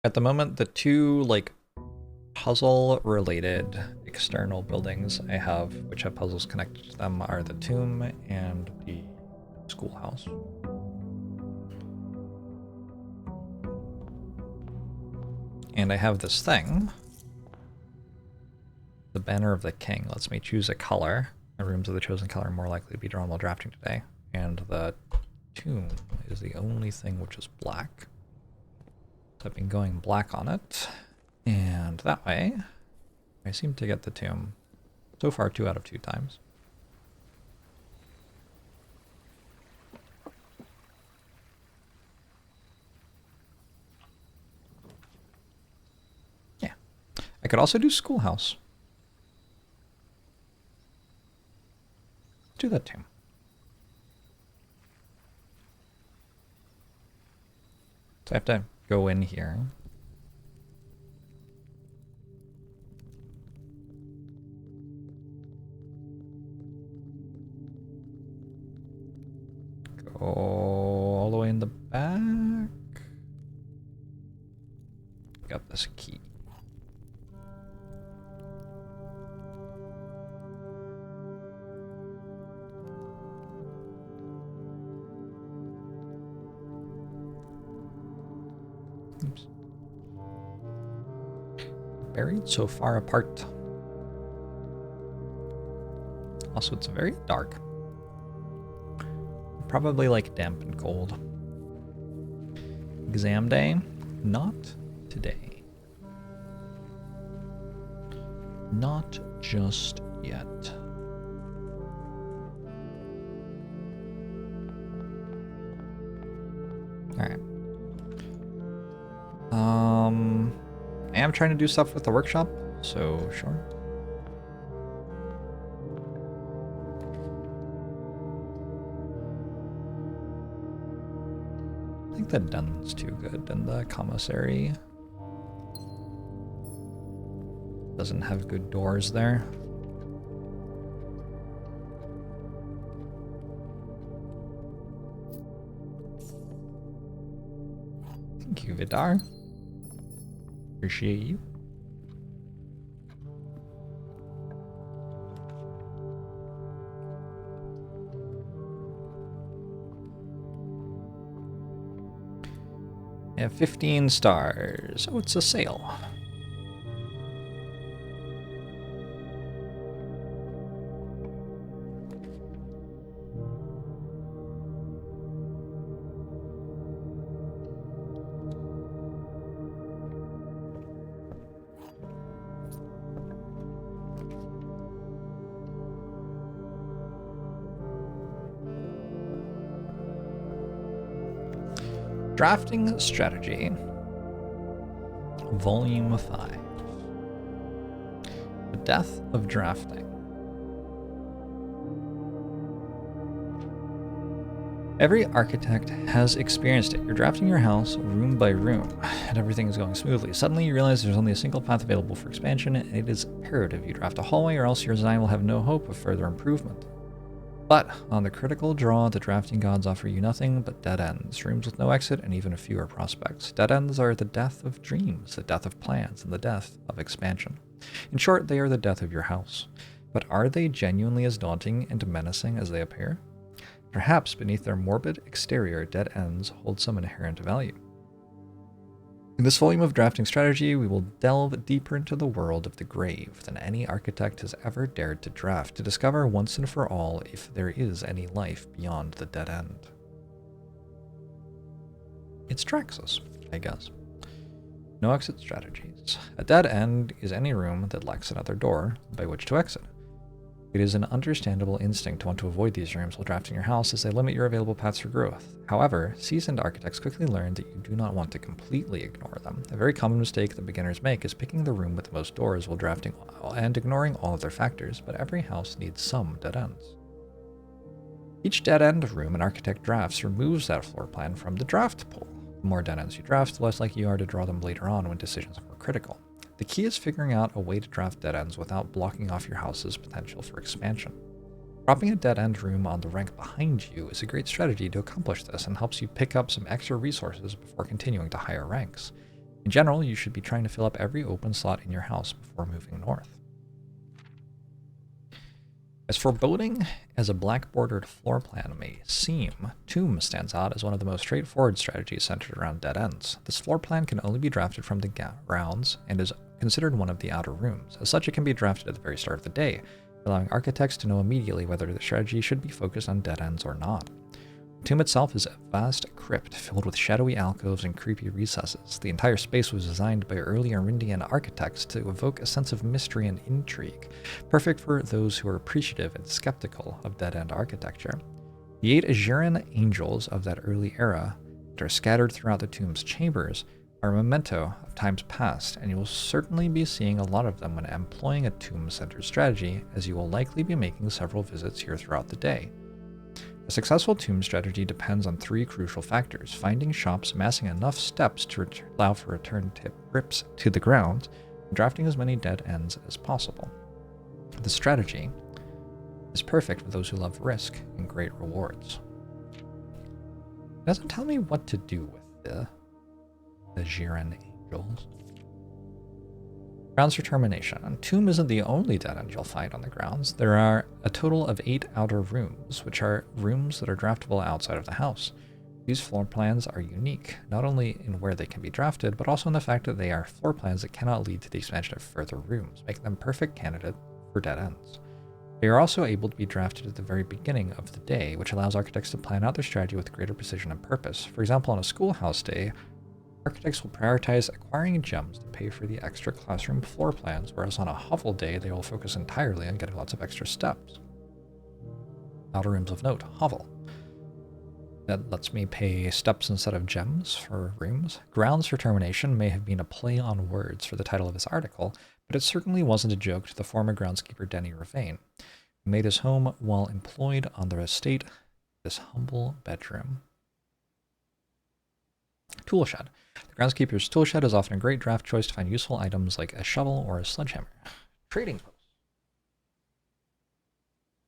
At the moment, the two like puzzle-related external buildings I have, which have puzzles connected to them, are the tomb and the schoolhouse. And I have this thing. The banner of the king lets me choose a color. The rooms of the chosen color are more likely to be drawn while drafting today. And the tomb is the only thing which is black. So I've been going black on it. And that way, I seem to get the tomb so far 2 out of 2 times. Yeah. I could also do schoolhouse. Do that too. So I have to go in here. Go all the way in the back. Got this key. Oops. Buried so far apart. Also, it's very dark. Probably like damp and cold. Exam day? Not today. Not just yet. Alright. I am trying to do stuff with the workshop, so sure. I think the dun's too good, and the commissary doesn't have good doors there. Thank you, Vidar. Appreciate you. I have 15 stars. Oh, it's a sale. Drafting Strategy, Volume 5. The Death of Drafting. Every architect has experienced it. You're drafting your house room by room, and everything is going smoothly. Suddenly you realize there's only a single path available for expansion, and it is imperative you draft a hallway, or else your design will have no hope of further improvement. But on the critical draw, the drafting gods offer you nothing but dead ends, rooms with no exit, and even fewer prospects. Dead ends are the death of dreams, the death of plans, and the death of expansion. In short, they are the death of your house. But are they genuinely as daunting and menacing as they appear? Perhaps beneath their morbid exterior, dead ends hold some inherent value. In this volume of Drafting Strategy, we will delve deeper into the world of the grave than any architect has ever dared to draft, to discover once and for all if there is any life beyond the dead end. It's Traxxas, I guess. No exit strategies. A dead end is any room that lacks another door by which to exit. It is an understandable instinct to want to avoid these rooms while drafting your house, as they limit your available paths for growth. However, seasoned architects quickly learn that you do not want to completely ignore them. A very common mistake that beginners make is picking the room with the most doors while drafting and ignoring all other factors, but every house needs some dead ends. Each dead end room an architect drafts removes that floor plan from the draft pool. The more dead ends you draft, the less likely you are to draw them later on when decisions are more critical. The key is figuring out a way to draft dead ends without blocking off your house's potential for expansion. Dropping a dead end room on the rank behind you is a great strategy to accomplish this, and helps you pick up some extra resources before continuing to higher ranks. In general, you should be trying to fill up every open slot in your house before moving north. As foreboding as a black-bordered floor plan may seem, Tomb stands out as one of the most straightforward strategies centered around dead ends. This floor plan can only be drafted from the grounds and is considered one of the outer rooms. As such, it can be drafted at the very start of the day, allowing architects to know immediately whether the strategy should be focused on dead ends or not. The tomb itself is a vast crypt filled with shadowy alcoves and creepy recesses. The entire space was designed by early Arindian architects to evoke a sense of mystery and intrigue, perfect for those who are appreciative and skeptical of dead-end architecture. The 8 Azuran angels of that early era that are scattered throughout the tomb's chambers are a memento of times past, and you will certainly be seeing a lot of them when employing a tomb-centered strategy, as you will likely be making several visits here throughout the day. A successful tomb strategy depends on 3 crucial factors: finding shops amassing enough steps to allow for return trips to the ground, and drafting as many dead ends as possible. The strategy is perfect for those who love risk and great rewards. It doesn't tell me what to do with the Jiren angels. Grounds for termination. Tomb isn't the only dead end you'll find on the grounds. There are a total of 8 outer rooms, which are rooms that are draftable outside of the house. These floor plans are unique, not only in where they can be drafted, but also in the fact that they are floor plans that cannot lead to the expansion of further rooms, making them perfect candidates for dead ends. They are also able to be drafted at the very beginning of the day, which allows architects to plan out their strategy with greater precision and purpose. For example, on a schoolhouse day, architects will prioritize acquiring gems to pay for the extra classroom floor plans, whereas on a hovel day, they will focus entirely on getting lots of extra steps. Outer rooms of note, hovel. That lets me pay steps instead of gems for rooms. Grounds for termination may have been a play on words for the title of this article, but it certainly wasn't a joke to the former groundskeeper Denny Ravane, who made his home while employed on the estate this humble bedroom. Toolshed. The groundskeeper's toolshed is often a great draft choice to find useful items like a shovel or a sledgehammer. Trading post.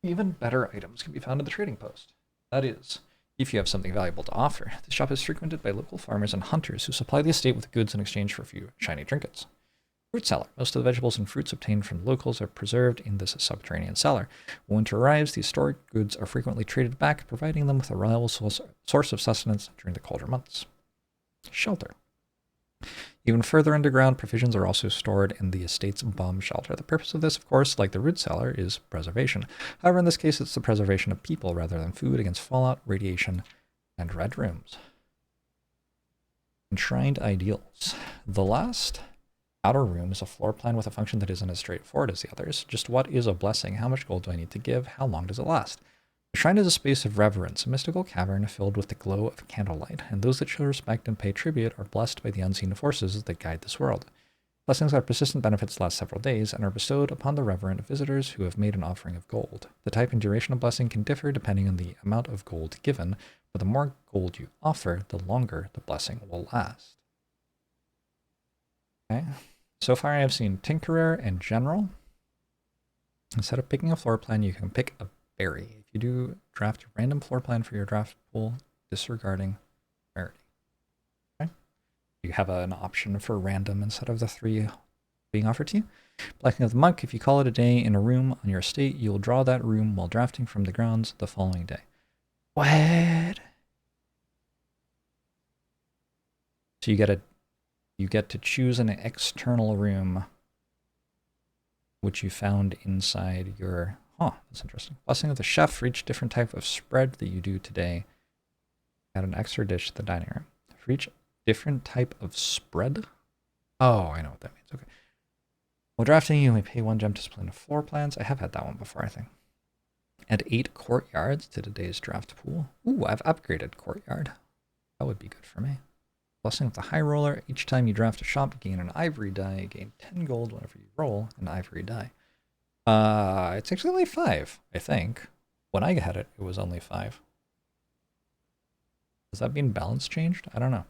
Even better items can be found in the trading post. That is, if you have something valuable to offer. The shop is frequented by local farmers and hunters who supply the estate with goods in exchange for a few shiny trinkets. Fruit cellar. Most of the vegetables and fruits obtained from locals are preserved in this subterranean cellar. When winter arrives, the historic goods are frequently traded back, providing them with a reliable source of sustenance during the colder months. Shelter. Even further underground, provisions are also stored in the estate's bomb shelter. The purpose of this, of course, like the root cellar, is preservation. However, in this case, it's the preservation of people rather than food against fallout, radiation, and red rooms. Enshrined ideals. The last outer room is a floor plan with a function that isn't as straightforward as the others. Just what is a blessing? How much gold do I need to give? How long does it last? The shrine is a space of reverence, a mystical cavern filled with the glow of candlelight, and those that show respect and pay tribute are blessed by the unseen forces that guide this world. Blessings are persistent benefits that last several days and are bestowed upon the reverent visitors who have made an offering of gold. The type and duration of blessing can differ depending on the amount of gold given, but the more gold you offer, the longer the blessing will last. Okay. So far I have seen Tinkerer and General. Instead of picking a floor plan, you can pick a berry. If you do draft a random floor plan for your draft pool, disregarding rarity. Okay? You have an option for random instead of the 3 being offered to you. Blessing of the Monk. If you call it a day in a room on your estate, you will draw that room while drafting from the grounds the following day. What? So you get to choose an external room which you found inside your... Oh, that's interesting. Blessing of the chef. For each different type of spread that you do today, add an extra dish to the dining room. For each different type of spread? Oh, I know what that means. Okay. While drafting, you may pay 1 gem to display floor plans. I have had that one before, I think. Add 8 courtyards to today's draft pool. Ooh, I've upgraded courtyard. That would be good for me. Blessing of the High Roller. Each time you draft a shop, gain an ivory die. Gain 10 gold whenever you roll an ivory die. It's actually only 5, I think. When I had it, it was only 5. Does that mean balance changed? I don't know.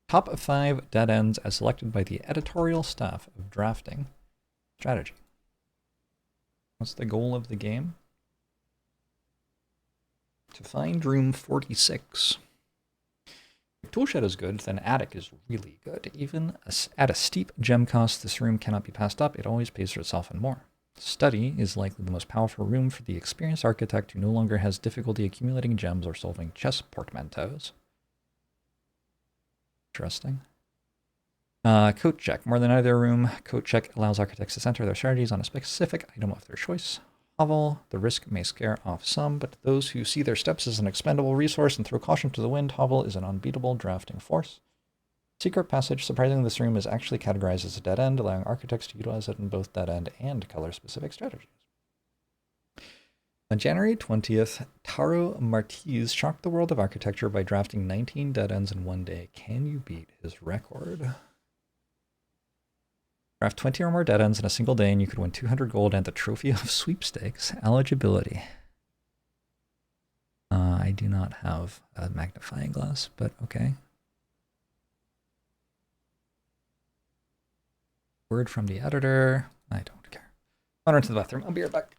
Top 5 dead ends as selected by the editorial staff of drafting strategy. What's the goal of the game? To find room 46. toolshed is good, then attic is really good. Even at a steep gem cost, this room cannot be passed up. It always pays for itself and more. Study is likely the most powerful room for the experienced architect who no longer has difficulty accumulating gems or solving chess portmanteaus. Interesting. Coat check. More than either room, coat check allows architects to center their strategies on a specific item of their choice. Hovel. The risk may scare off some, but those who see their steps as an expendable resource and throw caution to the wind, Hovel is an unbeatable drafting force. Secret passage. Surprisingly, this room is actually categorized as a dead end, allowing architects to utilize it in both dead end and color-specific strategies. On January 20th, Taro Martiz shocked the world of architecture by drafting 19 dead ends in one day. Can you beat his record? Draft 20 or more dead ends in a single day and you could win 200 gold and the trophy of sweepstakes. Eligibility. I do not have a magnifying glass, but okay. Word from the editor. I don't care. I'll run to the bathroom. I'll be right back.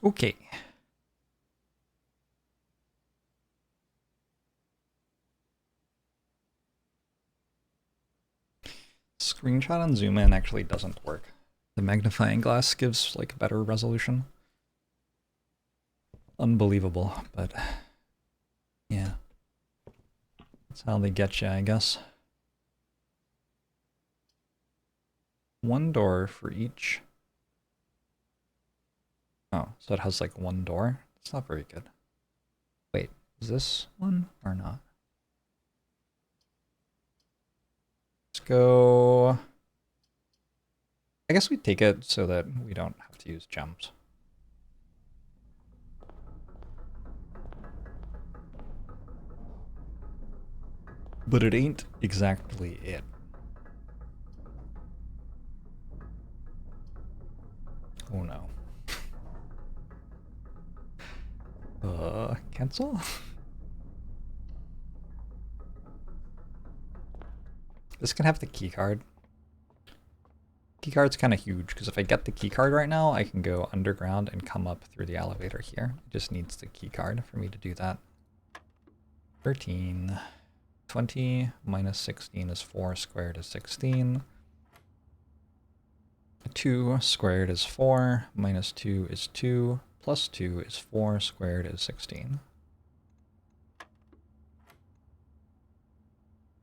Okay. Screenshot and zoom in actually doesn't work. The magnifying glass gives like better resolution. Unbelievable, but yeah. That's how they get you, I guess. One door for each. Oh, so it has like one door? It's not very good. Wait, is this one or not? Let's go. I guess we take it so that we don't have to use gems. But it ain't exactly it. Oh no. Cancel? This can have the key card. Key card's kind of huge because if I get the key card right now, I can go underground and come up through the elevator here. It just needs the key card for me to do that. 13. 20 minus 16 is 4 squared is 16. 2 squared is 4, minus 2 is 2, plus 2 is 4 squared is 16.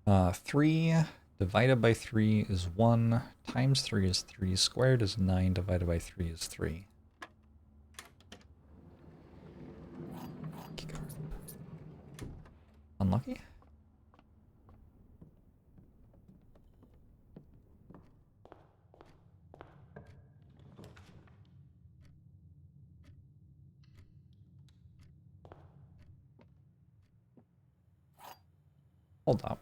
3 divided by 3 is 1, times 3 is 3, squared is 9, divided by 3 is 3. Unlucky? Hold up.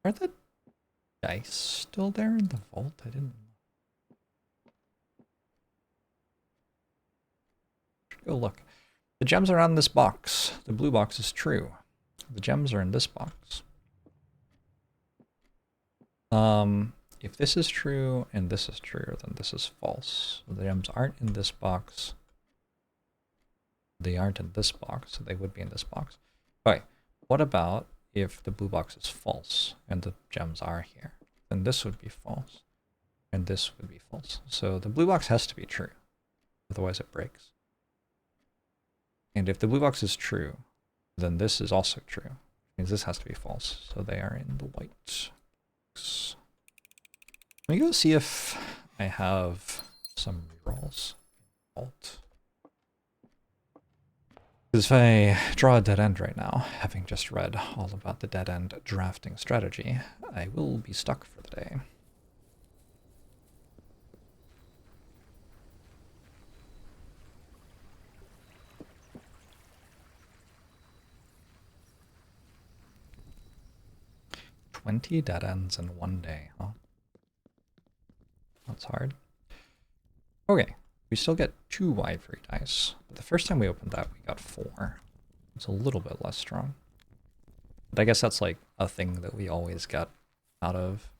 Are the dice still there in the vault? I didn't... Go look. The gems are on this box. The blue box is true. The gems are in this box. If this is true and this is true, then this is false. So the gems aren't in this box. They aren't in this box, so they would be in this box. Okay, what about if the blue box is false and the gems are here? Then this would be false, and this would be false. So the blue box has to be true, otherwise it breaks. And if the blue box is true, then this is also true. It means this has to be false, so they are in the white box. Let me go see if I have some rerolls. Alt. Because if I draw a dead end right now, having just read all about the dead end drafting strategy, I will be stuck for the day. $20 dead ends in one day, huh? That's hard. Okay, we still get 2 ivory dice. But the first time we opened that, we got 4. It's a little bit less strong. But I guess that's like a thing that we always get out of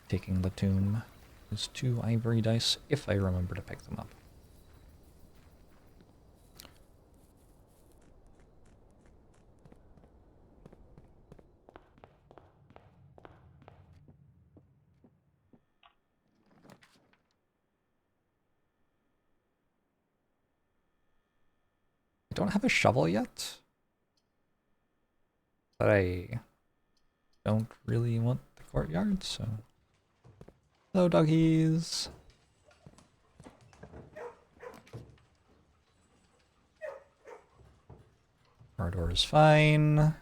taking the tomb. Is 2 ivory dice, if I remember to pick them up. I don't have a shovel yet, but I don't really want the courtyard, so... Hello, doggies! Corridor is fine. Oh,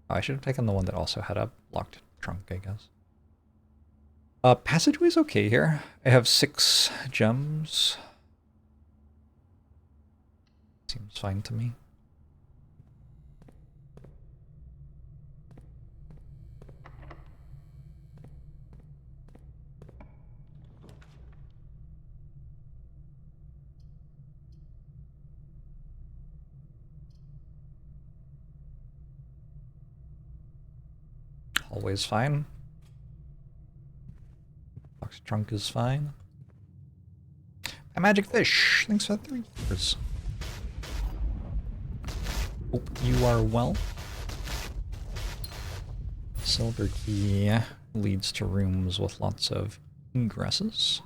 I should have taken the one that also had a locked trunk, I guess. Passageway's okay here. I have 6 gems. Seems fine to me. Always fine. Box trunk is fine. A magic fish. Thanks for 3 years. Hope you are well. Silver key leads to rooms with lots of ingresses.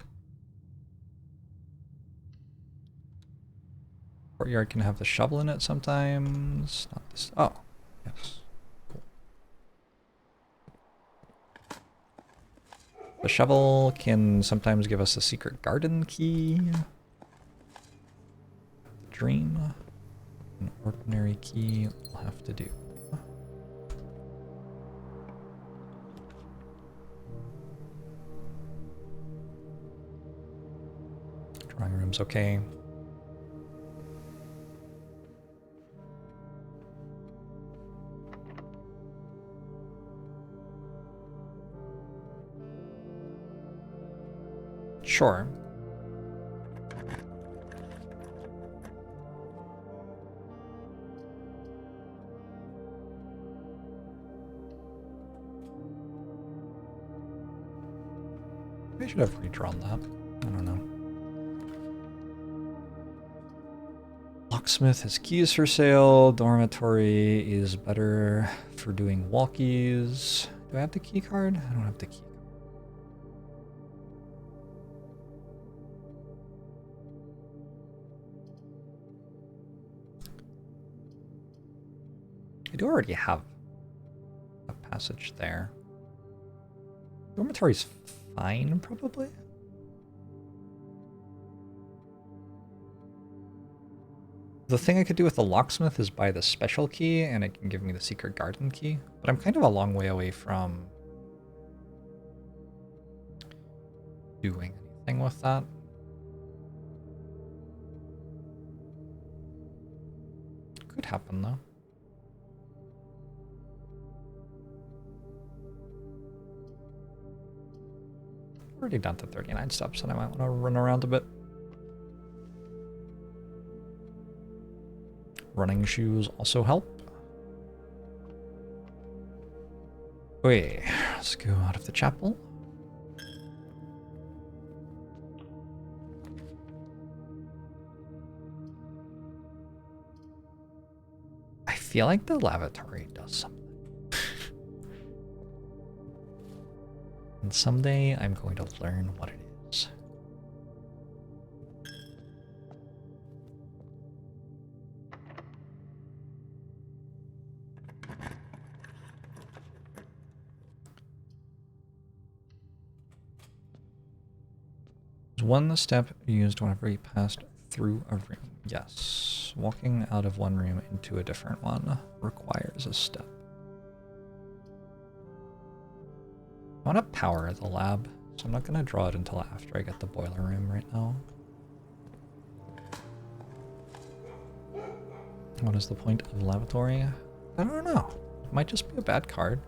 Courtyard can have the shovel in it sometimes. Not this. Oh, yes. Cool. The shovel can sometimes give us a secret garden key. Dream. An ordinary key will have to do. Drawing room's okay. Sure. I should have redrawn that. I don't know. Locksmith has keys for sale. Dormitory is better for doing walkies. Do I have the key card? I don't have the key card. I do already have a passage there. Dormitory's fine, probably. The thing I could do with the locksmith is buy the special key, and it can give me the secret garden key. But I'm kind of a long way away from doing anything with that. Could happen though. Already down to 39 steps, and I might want to run around a bit. Running shoes also help. Okay, let's go out of the chapel. I feel like the lavatory does something. And someday I'm going to learn what it is. Is one step used whenever you passed through a room? Yes. Walking out of one room into a different one requires a step. I want to power the lab, so I'm not going to draw it until after I get the boiler room right now. What is the point of lavatory? I don't know. It might just be a bad card.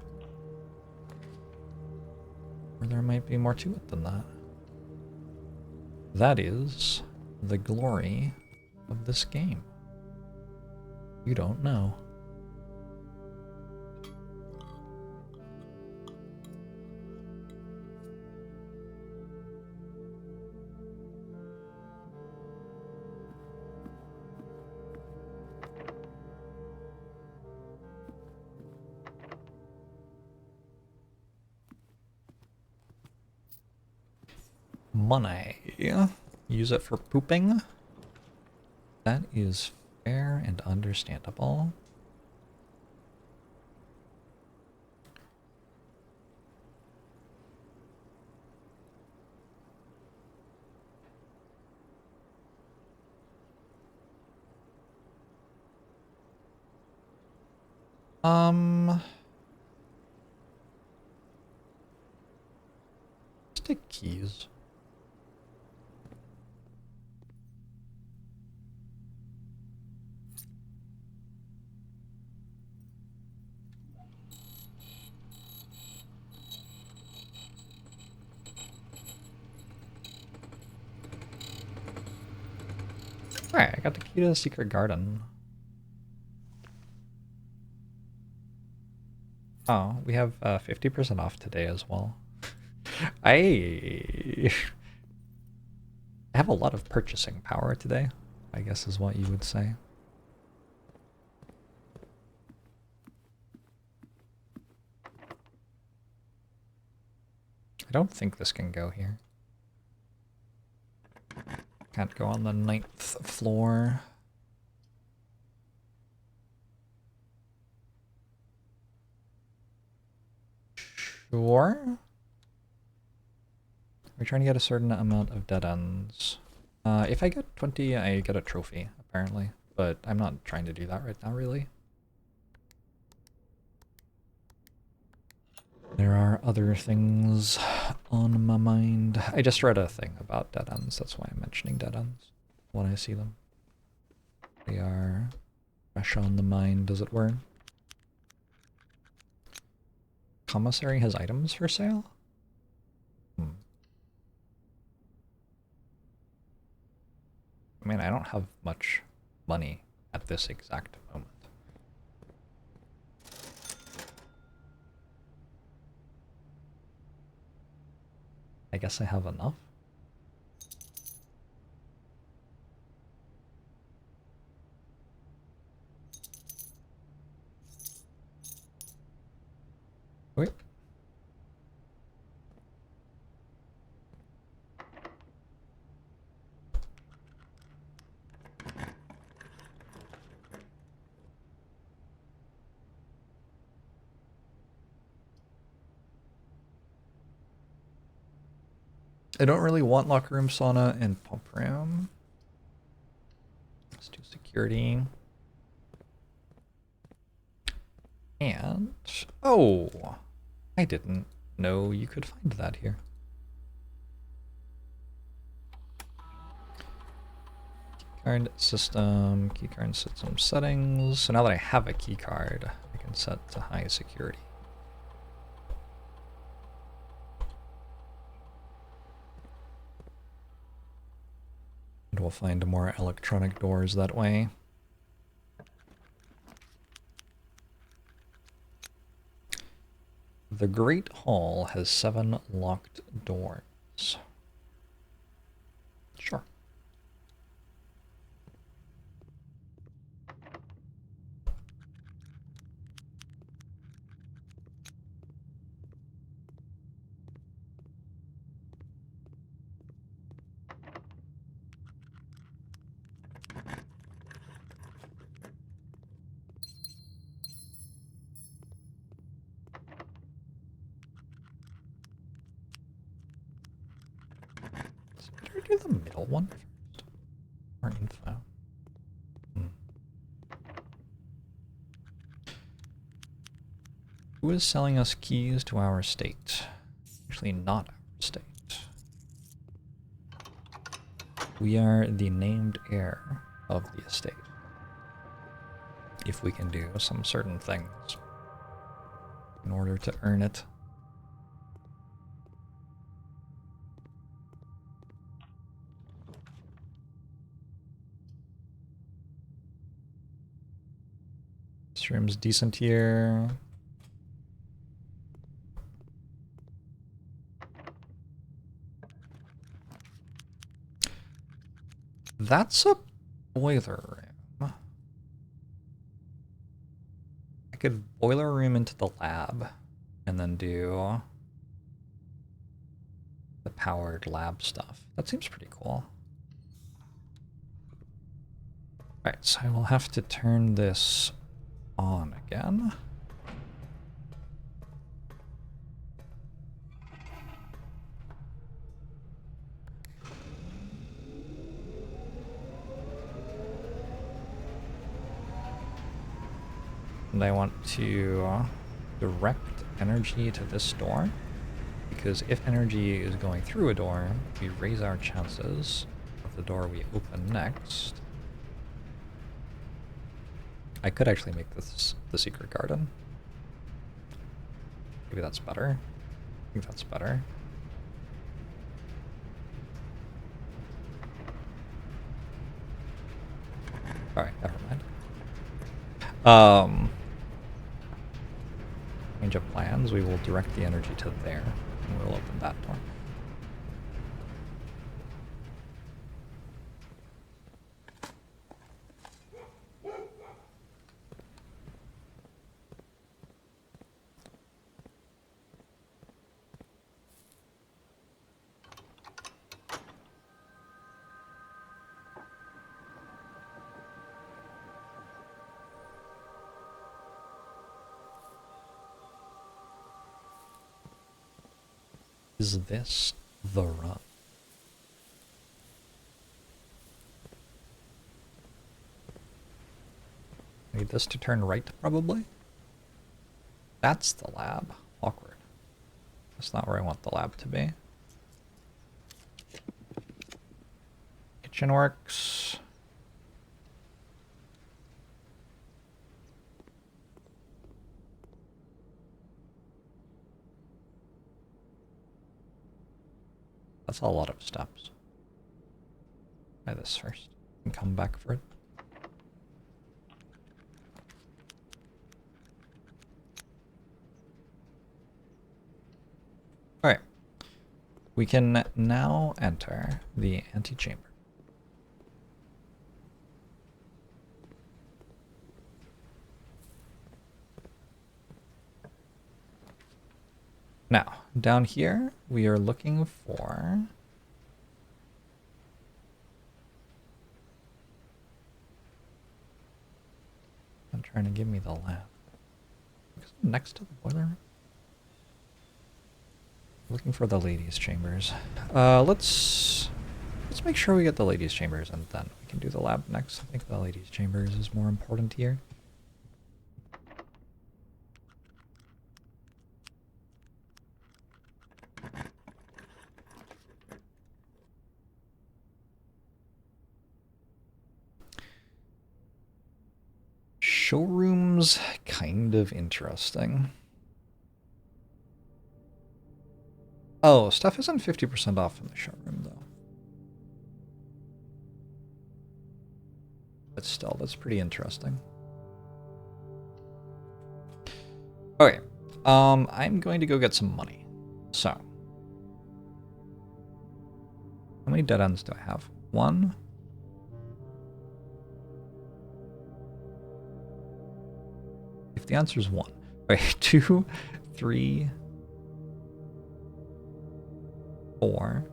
Or there might be more to it than that. That is the glory of this game. You don't know. Money. Use it for pooping. That is fair and understandable. Let's take keys. Alright, I got the key to the secret garden. Oh, we have 50% off today as well. I have a lot of purchasing power today, I guess is what you would say. I don't think this can go here. Can't go on the 9th floor. Sure. We're trying to get a certain amount of dead ends. If I get 20, I get a trophy, apparently. But I'm not trying to do that right now, really. There are other things on my mind. I just read a thing about dead ends. That's why I'm mentioning dead ends when I see them. They are fresh on the mind, as it were. Commissary has items for sale? I mean, I don't have much money at this exact moment. I guess I have enough. Wait. I don't really want locker room, sauna, and pump room. Let's do security. And, oh, I didn't know you could find that here. Keep Keycard system, keycard system settings. So now that I have a keycard, I can set to high security. And we'll find more electronic doors that way. The Great Hall has 7 locked doors. Sure. Should we do the middle one first? Or info? Who is selling us keys to our estate? Actually, not our estate. We are the named heir of the estate. If we can do some certain things in order to earn it. This room's decent here. That's a boiler room. I could boiler room into the lab and then do the powered lab stuff. That seems pretty cool. Alright, so I will have to turn this on again. And I want to direct energy to this door, because if energy is going through a door, we raise our chances of the door we open next. I could actually make this the secret garden. Maybe that's better. I think that's better. Alright, never mind. Change of plans, we will direct the energy to there, and we'll open that door. Is this the run? Need this to turn right, probably? That's the lab. Awkward. That's not where I want the lab to be. Kitchen works. That's a lot of steps. Try this first and come back for it. Alright. We can now enter the antechamber. Now, down here, we are looking for I'm trying to give me the lab. Next to the boiler room? Looking for the ladies' chambers. Let's make sure we get the ladies' chambers and then we can do the lab next. I think the ladies' chambers is more important here. showroom's kind of interesting. Oh, stuff isn't 50% off in the showroom, though. But still, that's pretty interesting. Okay, I'm going to go get some money. So, how many dead ends do I have? 1. If the answer is 1. Okay, 2, 3, 4.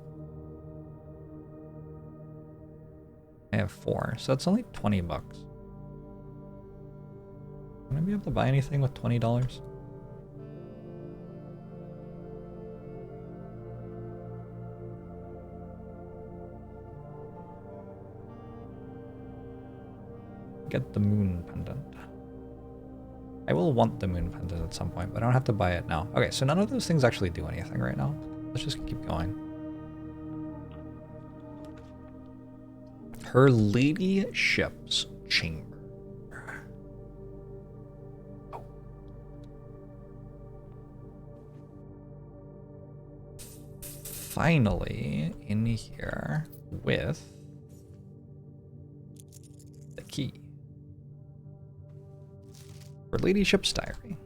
I have 4, so it's only 20 bucks. Am I be able to buy anything with $20? Get the moon pendant. I will want the moon pendant at some point, but I don't have to buy it now. Okay, so none of those things actually do anything right now. Let's just keep going. Her ladyship's chamber. Oh. Finally, in here with the key. Her ladyship's diary.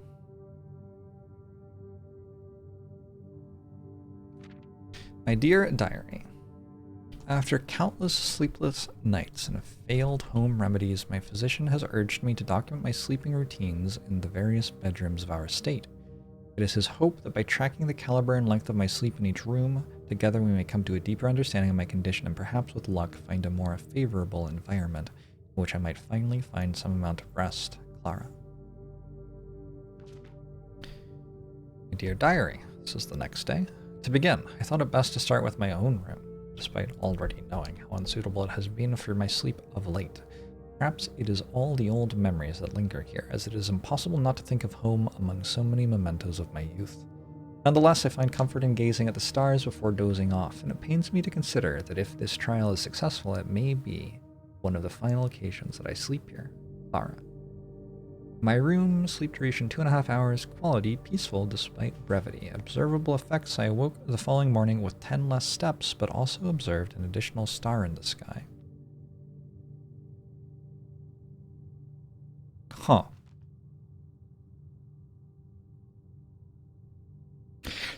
My dear diary, after countless sleepless nights and failed home remedies, my physician has urged me to document my sleeping routines in the various bedrooms of our estate. It is his hope that by tracking the caliber and length of my sleep in each room, together we may come to a deeper understanding of my condition and perhaps with luck find a more favorable environment in which I might finally find some amount of rest. Clara. My dear diary, this is the next day. To begin, I thought it best to start with my own room, despite already knowing how unsuitable it has been for my sleep of late. Perhaps it is all the old memories that linger here, as it is impossible not to think of home among so many mementos of my youth. Nonetheless, I find comfort in gazing at the stars before dozing off, and it pains me to consider that if this trial is successful, it may be one of the final occasions that I sleep here. Clara. My room, sleep duration 2.5 hours, quality peaceful despite brevity. Observable effects, I awoke the following morning with 10 less steps, but also observed an additional star in the sky. Huh.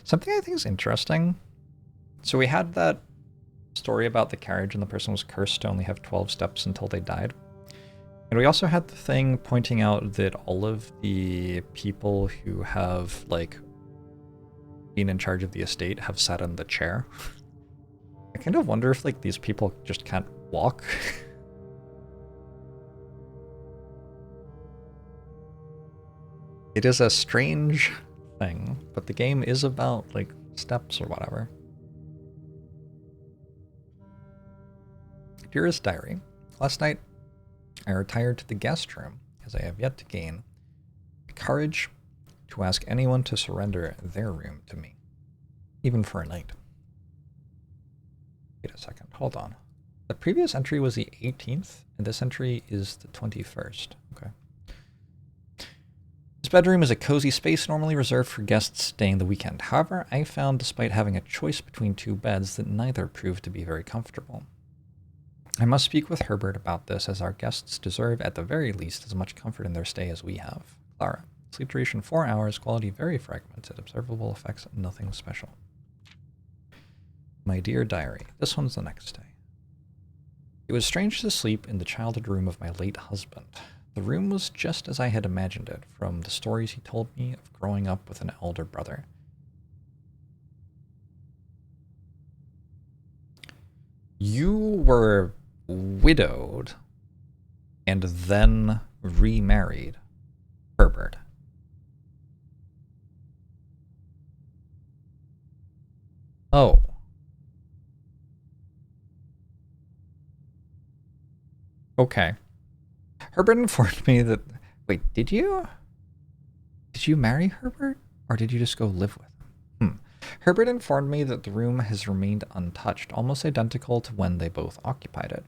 Something I think is interesting. So we had that story about the carriage and the person was cursed to only have 12 steps until they died. And we also had the thing pointing out that all of the people who have, like, been in charge of the estate have sat in the chair. I kind of wonder if, like, these people just can't walk. It is a strange thing, but the game is about, like, steps or whatever. Dearest Diary, last night I retired to the guest room, as I have yet to gain the courage to ask anyone to surrender their room to me, even for a night. Wait a second, hold on. The previous entry was the 18th, and this entry is the 21st. Okay. This bedroom is a cozy space normally reserved for guests staying the weekend. However, I found, despite having a choice between 2 beds, that neither proved to be very comfortable. I must speak with Herbert about this, as our guests deserve at the very least as much comfort in their stay as we have. Clara. Sleep duration 4 hours, quality very fragmented, observable effects nothing special. My dear diary, this one's the next day. It was strange to sleep in the childhood room of my late husband. The room was just as I had imagined it from the stories he told me of growing up with an elder brother. You were widowed and then remarried, Herbert. Oh. Okay. Herbert informed me that... Wait, did you? Did you marry Herbert? Or did you just go live with him? Herbert informed me that the room has remained untouched, almost identical to when they both occupied it.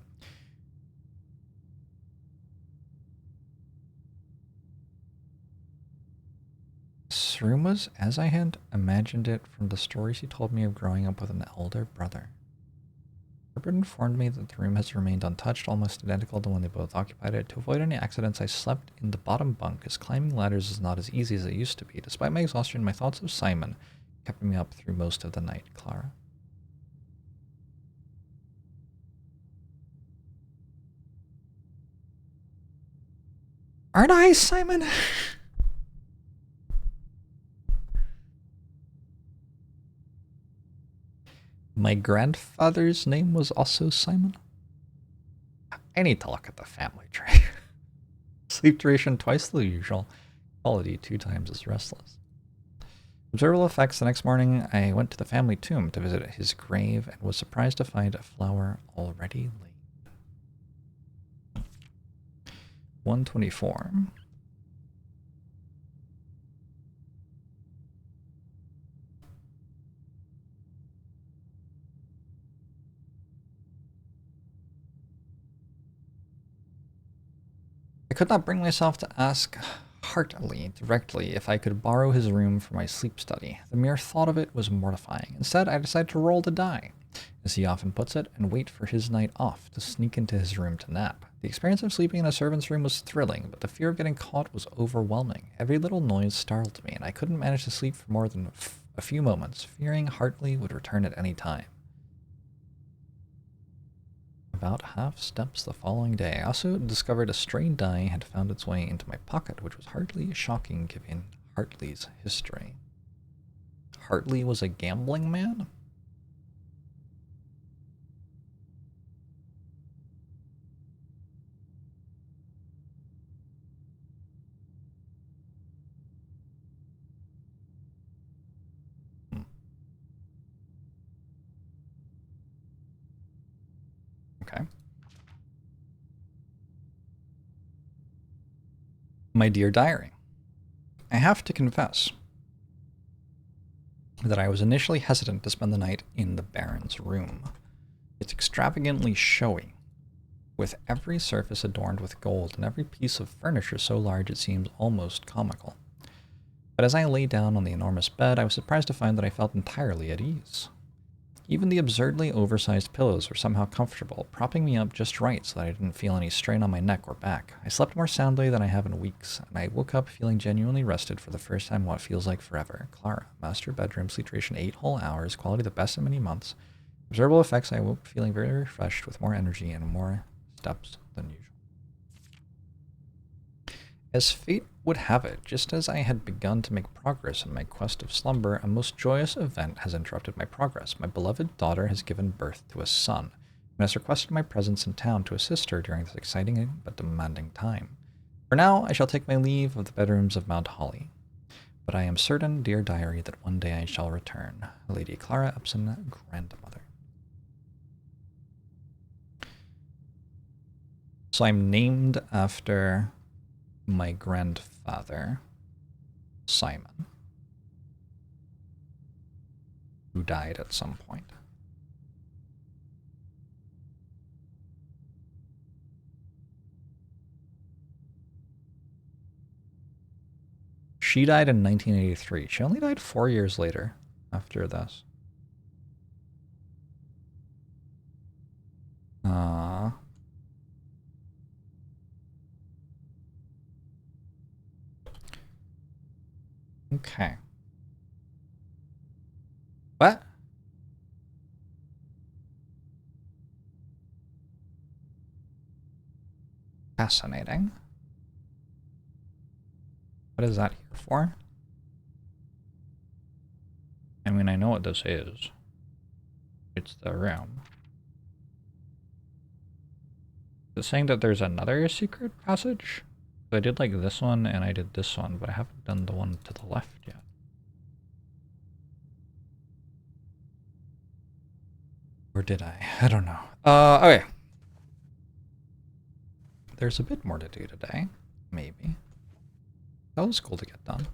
This room was as I had imagined it from the stories he told me of growing up with an elder brother. Herbert informed me that the room has remained untouched, almost identical to when they both occupied it. To avoid any accidents, I slept in the bottom bunk, as climbing ladders is not as easy as it used to be. Despite my exhaustion, my thoughts of Simon kept me up through most of the night. Clara. Aren't I, Simon? My grandfather's name was also Simon. I need to look at the family tree. Sleep duration twice the usual. Quality 2 times as restless. Observable effects. The next morning, I went to the family tomb to visit his grave and was surprised to find a flower already laid. 124. I could not bring myself to ask Hartley directly if I could borrow his room for my sleep study. The mere thought of it was mortifying. Instead, I decided to roll the die, as he often puts it, and wait for his night off to sneak into his room to nap. The experience of sleeping in a servant's room was thrilling, but the fear of getting caught was overwhelming. Every little noise startled me, and I couldn't manage to sleep for more than a few moments, fearing Hartley would return at any time. About half steps the following day. I also discovered a stray die had found its way into my pocket, which was hardly shocking given Hartley's history. Hartley was a gambling man? Okay. My dear diary, I have to confess that I was initially hesitant to spend the night in the Baron's room. It's extravagantly showy, with every surface adorned with gold and every piece of furniture so large it seems almost comical. But as I lay down on the enormous bed, I was surprised to find that I felt entirely at ease. Even the absurdly oversized pillows were somehow comfortable, propping me up just right so that I didn't feel any strain on my neck or back. I slept more soundly than I have in weeks, and I woke up feeling genuinely rested for the first time in what feels like forever. Clara, master bedroom, sleep duration 8 whole hours, quality the best in many months. Observable effects, I woke feeling very refreshed with more energy and more steps than usual. As fate would have it, just as I had begun to make progress in my quest of slumber, a most joyous event has interrupted my progress. My beloved daughter has given birth to a son, and has requested my presence in town to assist her during this exciting but demanding time. For now, I shall take my leave of the bedrooms of Mount Holly. But I am certain, dear diary, that one day I shall return. Lady Clara Epson, grandmother. So I'm named after my grandfather, Simon, who died at some point. She died in 1983. She only died 4 years later after this. Okay. What? Fascinating. What is that here for? I mean, I know what this is. It's the room. Is it saying that there's another secret passage? I did like this one and I did this one, but I haven't done the one to the left yet. Or did I? I don't know. Okay. There's a bit more to do today. Maybe. That was cool to get done.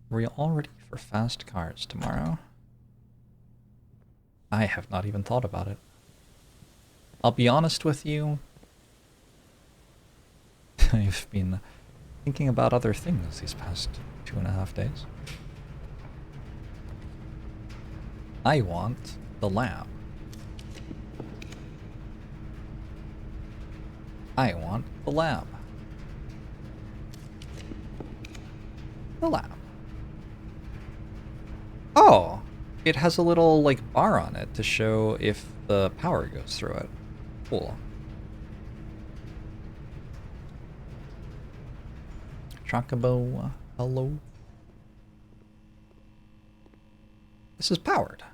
Were you all ready for fast cars tomorrow? I have not even thought about it. I'll be honest with you. I've been thinking about other things these past 2.5 days. I want the lab. I want the lab. The lab. Oh! It has a little, like, bar on it to show if the power goes through it. Cool. Chocobo, hello. This is powered.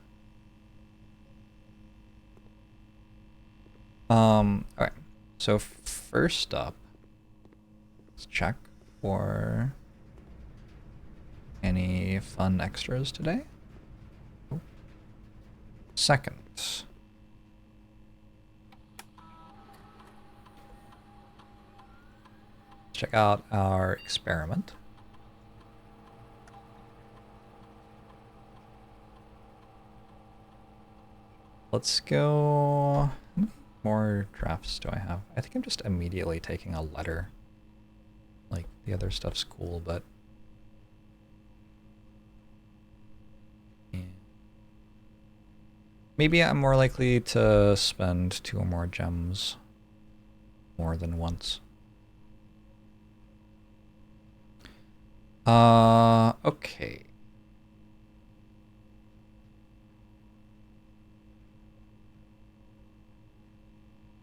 Alright. So first up, let's check for any fun extras today. Oh. Second. Check out our experiment. Let's go. How many more drafts do I have? I think I'm just immediately taking a letter. Like, the other stuff's cool, but... yeah. Maybe I'm more likely to spend 2 or more gems more than once. Okay.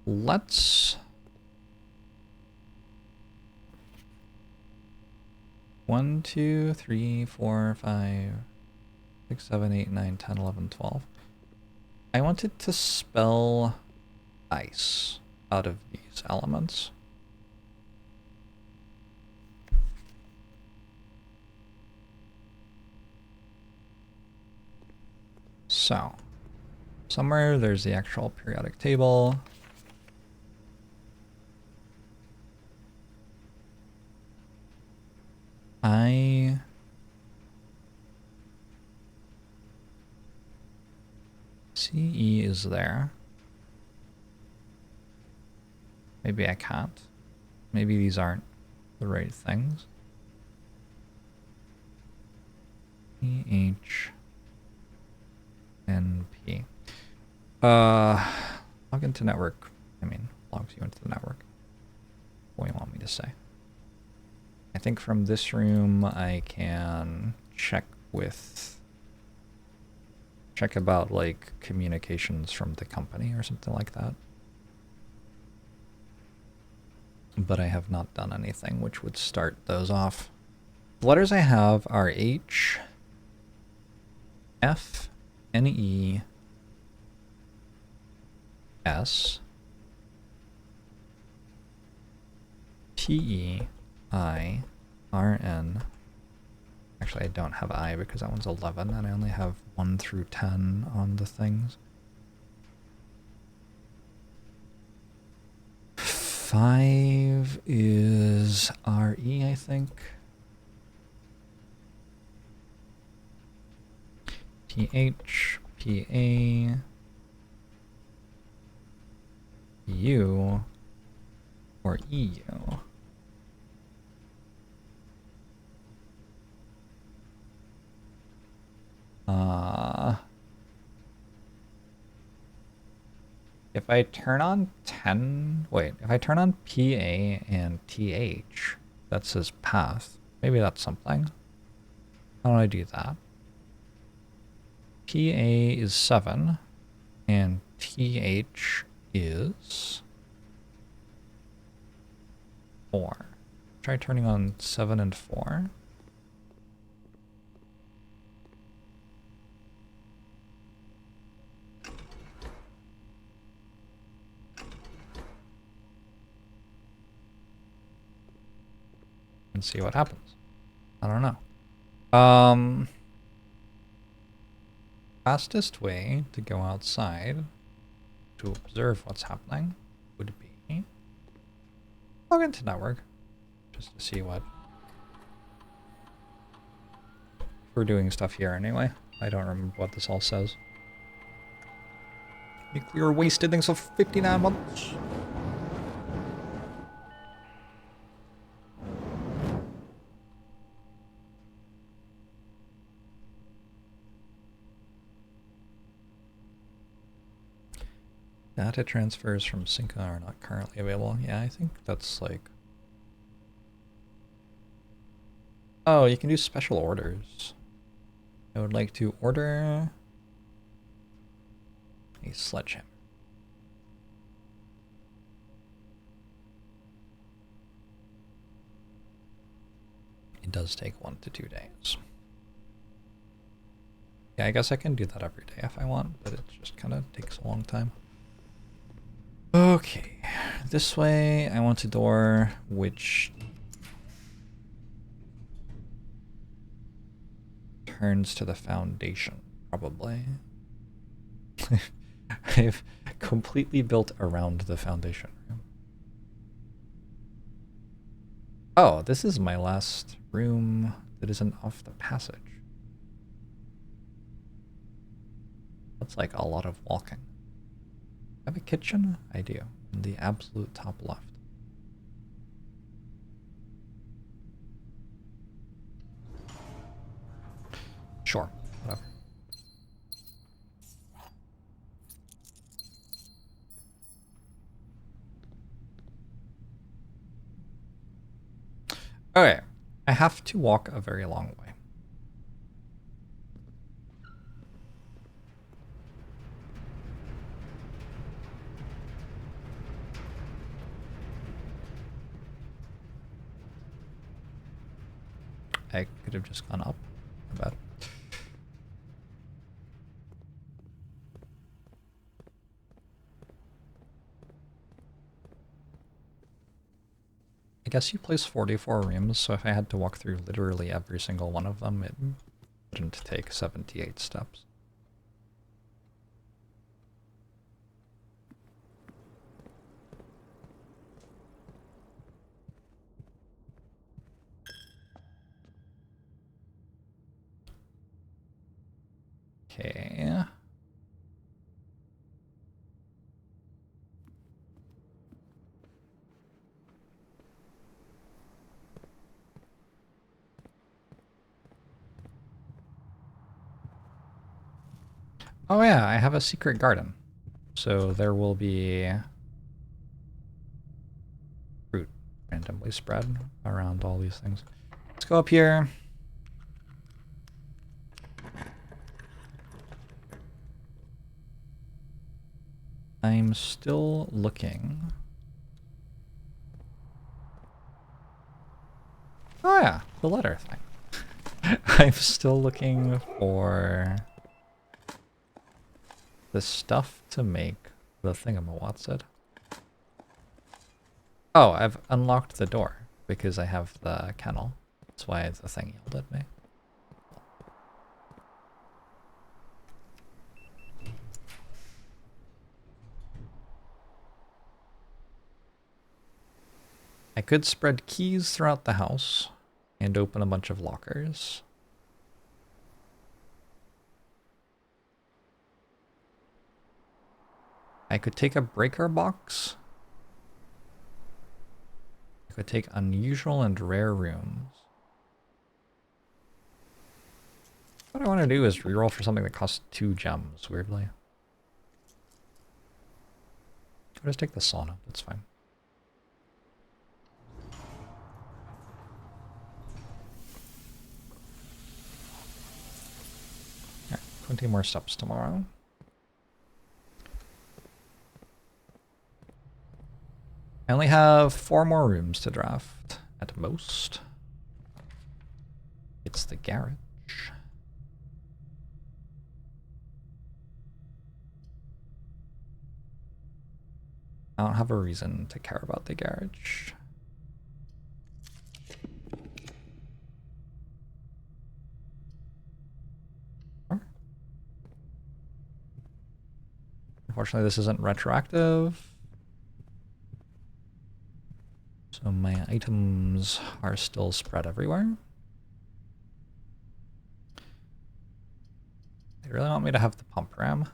Let's... 1, 2, 3, 4, 5, 6, 7, 8, 9, 10, 11, 12. I wanted to spell ice out of these elements. So, somewhere there's the actual periodic table. CE is there. Maybe I can't. Maybe these aren't the right things. EH NP. Log into network. I mean, logs you into the network. What do you want me to say? I think from this room I can check about like communications from the company or something like that. But I have not done anything which would start those off. The letters I have are H, F, N, E, S, T, E, I, R, N. Actually, I don't have I because that one's 11, and I only have 1 through 10 on the things. 5 is RE, I think. PH, PA, U, or EU. If I turn on 10, wait, if I turn on PA and TH, that says path. Maybe that's something. How do I do that? PA is 7 and TH is 4. Try turning on 7 and 4. And see what happens. I don't know. Fastest way to go outside to observe what's happening would be log into network just to see what we're doing stuff here anyway. I don't remember what this all says. Nuclear waste things for 59 months. Data transfers from Synca are not currently available. Yeah, I think that's like... Oh, you can do special orders. I would like to order a sledgehammer. It does take 1 to 2 days. Yeah, I guess I can do that every day if I want, but it just kind of takes a long time. Okay, this way I want a door which turns to the foundation, probably. I've completely built around the foundation room. Oh, this is my last room that isn't off the passage. That's like a lot of walking. I have a kitchen? I do. In the absolute top left. Sure, whatever. Okay, I have to walk a very long way. I could have just gone up. My bad. I guess you place 44 rooms, so if I had to walk through literally every single one of them, it wouldn't take 78 steps. Okay. Oh yeah, I have a secret garden. So there will be fruit randomly spread around all these things. Let's go up here. I'm still looking. Oh yeah, the letter thing. I'm still looking for the stuff to make the thingamawatsit. Oh, I've unlocked the door because I have the kennel. That's why the thing yelled at me. I could spread keys throughout the house and open a bunch of lockers. I could take a breaker box. I could take unusual and rare rooms. What I want to do is reroll for something that costs 2 gems, weirdly. I'll just take the sauna, that's fine. Alright, 20 more steps tomorrow. I only have 4 more rooms to draft, at most. It's the garage. I don't have a reason to care about the garage. Unfortunately, this isn't retroactive. So my items are still spread everywhere. They really want me to have the pump ram.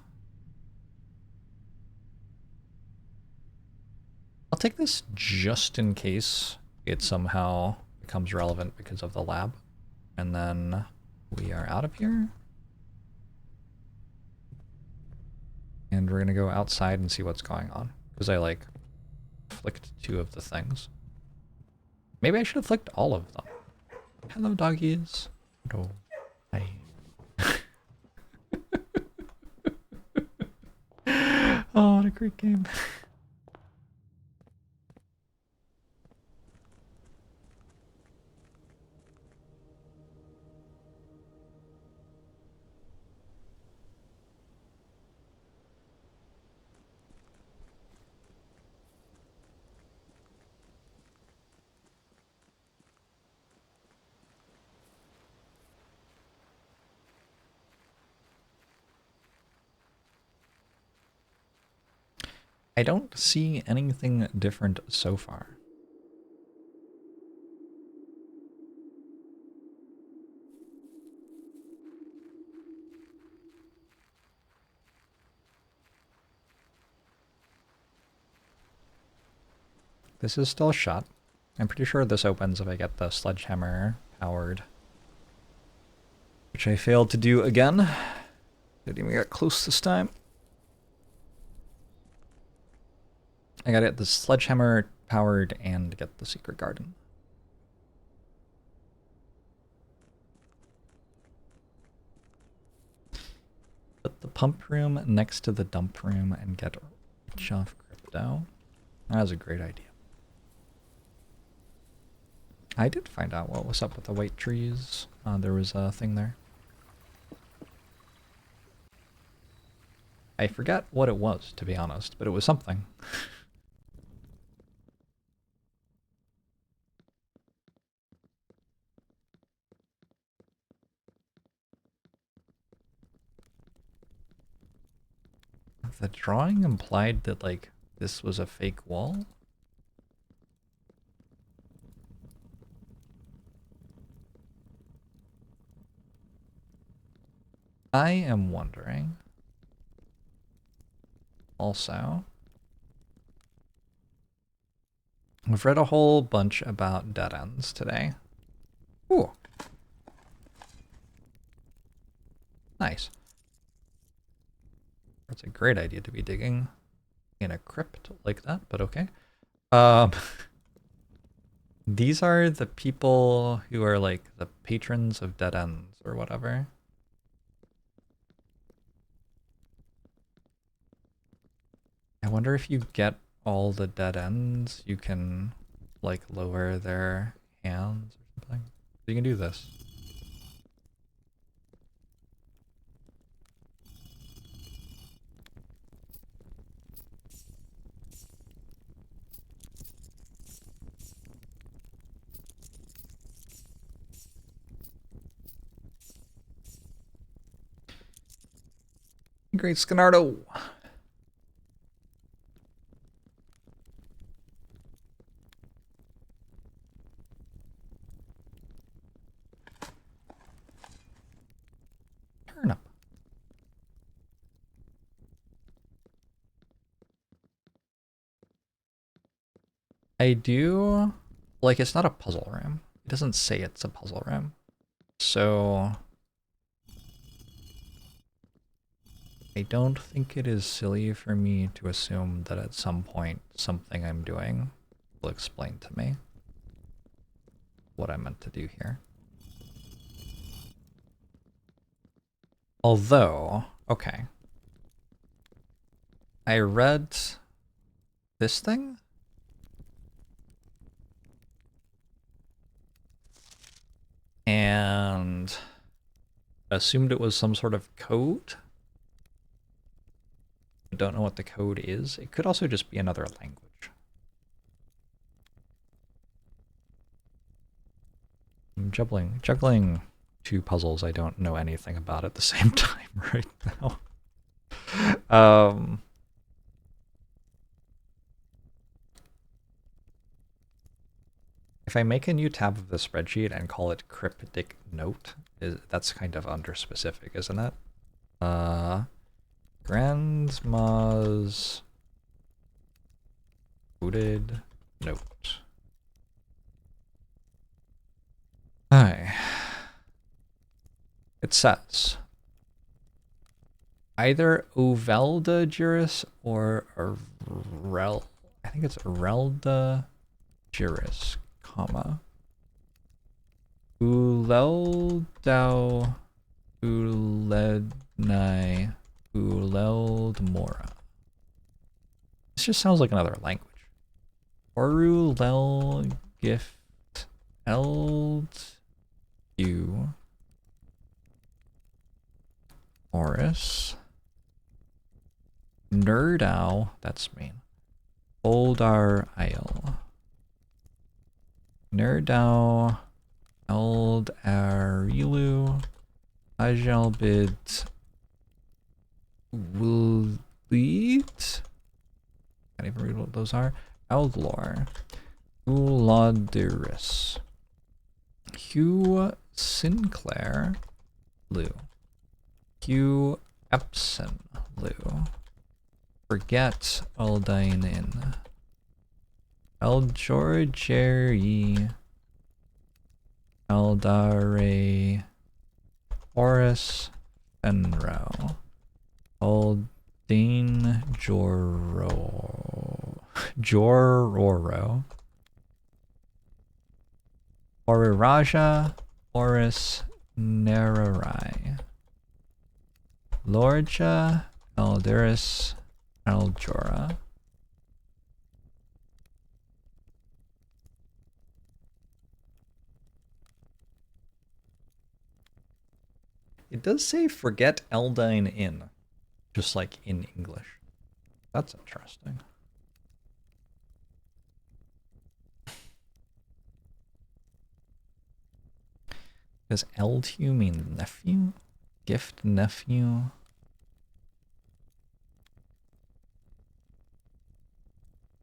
I'll take this just in case it somehow becomes relevant because of the lab. And then we are out of here. And we're gonna go outside and see what's going on. Because I like flicked 2 of the things. Maybe I should have flicked all of them. Hello, doggies. Oh, hi. Oh, what a great game. I don't see anything different so far. This is still shut. I'm pretty sure this opens if I get the sledgehammer powered. Which I failed to do again. Didn't even get close this time. I gotta get the sledgehammer powered and get the secret garden. Put the pump room next to the dump room and get rich off crypto. That was a great idea. I did find out what was up with the white trees. There was a thing there. I forgot what it was, to be honest, but it was something. The drawing implied that, like, this was a fake wall? I am wondering. Also, we've read a whole bunch about dead ends today. Ooh. Nice. That's a great idea to be digging in a crypt like that, but okay. These are the people who are like the patrons of dead ends or whatever. I wonder if you get all the dead ends, you can like lower their hands or something. You can do this. Great Scanardo. Turnip. I do like it's not a puzzle room. It doesn't say it's a puzzle room. So I don't think it is silly for me to assume that at some point something I'm doing will explain to me what I meant to do here. Although, okay. I read this thing and assumed it was some sort of code. I don't know what the code is. It could also just be another language. I'm juggling 2 puzzles I don't know anything about at the same time right now. If I make a new tab of the spreadsheet and call it Cryptic Note, that's kind of underspecific, isn't it? Grandma's coded note. Hi. It says, Either Ovelda Juris or Arel. I think it's Arelda Juris, comma. Uleldau Ulednai Uleldmora. This just sounds like another language. Orulel Gift Eld U Oris Nerdau, that's mean. Oldar Isle. Nerdau Eld Arilu Ajalbid Wulit. Can't even read what those are. Eldlor. Uladiris. Hugh Sinclair Lou. Hugh Epson Lou. Forget Eldainin. Eljorgeri. Eldare. Horace Fenro. Eldane Jororo. Oriraja. Oris Nerarai. Lorja. Eldiris. Eljora. It does say forget Eldine in, just like in English. That's interesting. Does Eldu mean nephew? Gift nephew?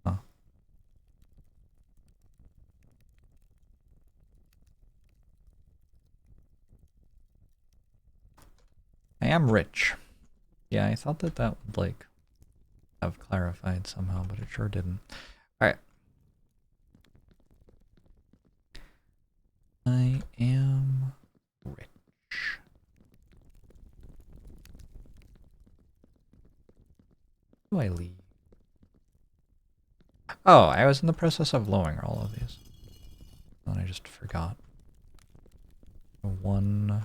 Huh. I am rich. Yeah, I thought that that would, like, have clarified somehow, but it sure didn't. Alright. I am rich. Who do I leave? Oh, I was in the process of lowering all of these. And I just forgot. One.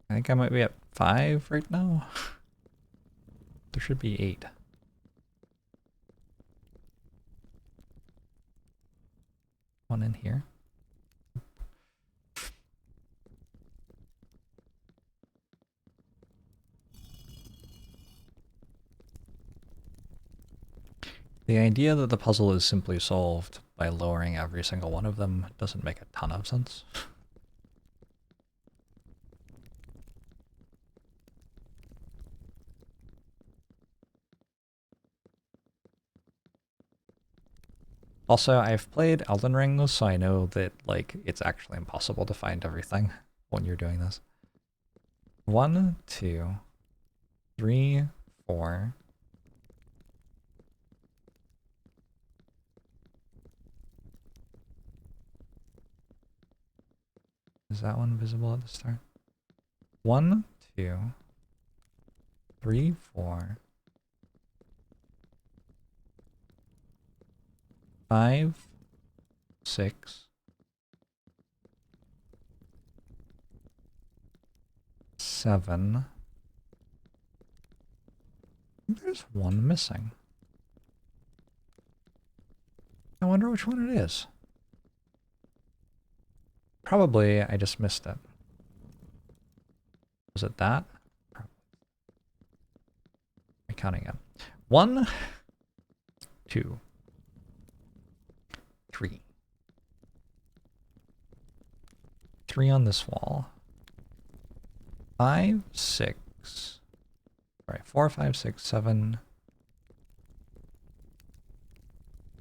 I think I might be at 5 right now. There should be 8. One in here. The idea that the puzzle is simply solved by lowering every single one of them doesn't make a ton of sense. Also, I've played Elden Ring, so I know that, like, it's actually impossible to find everything when you're doing this. 1, 2, 3, 4. Is that one visible at the start? 1, 2, 3, 4. 5, 6, 7. There's one missing. I wonder which one it is. Probably I just missed it. Was it that? Probably. I'm counting it. 1, 2, 3. 3 on this wall. 5, 6. All right, 4, 5, 6, 7.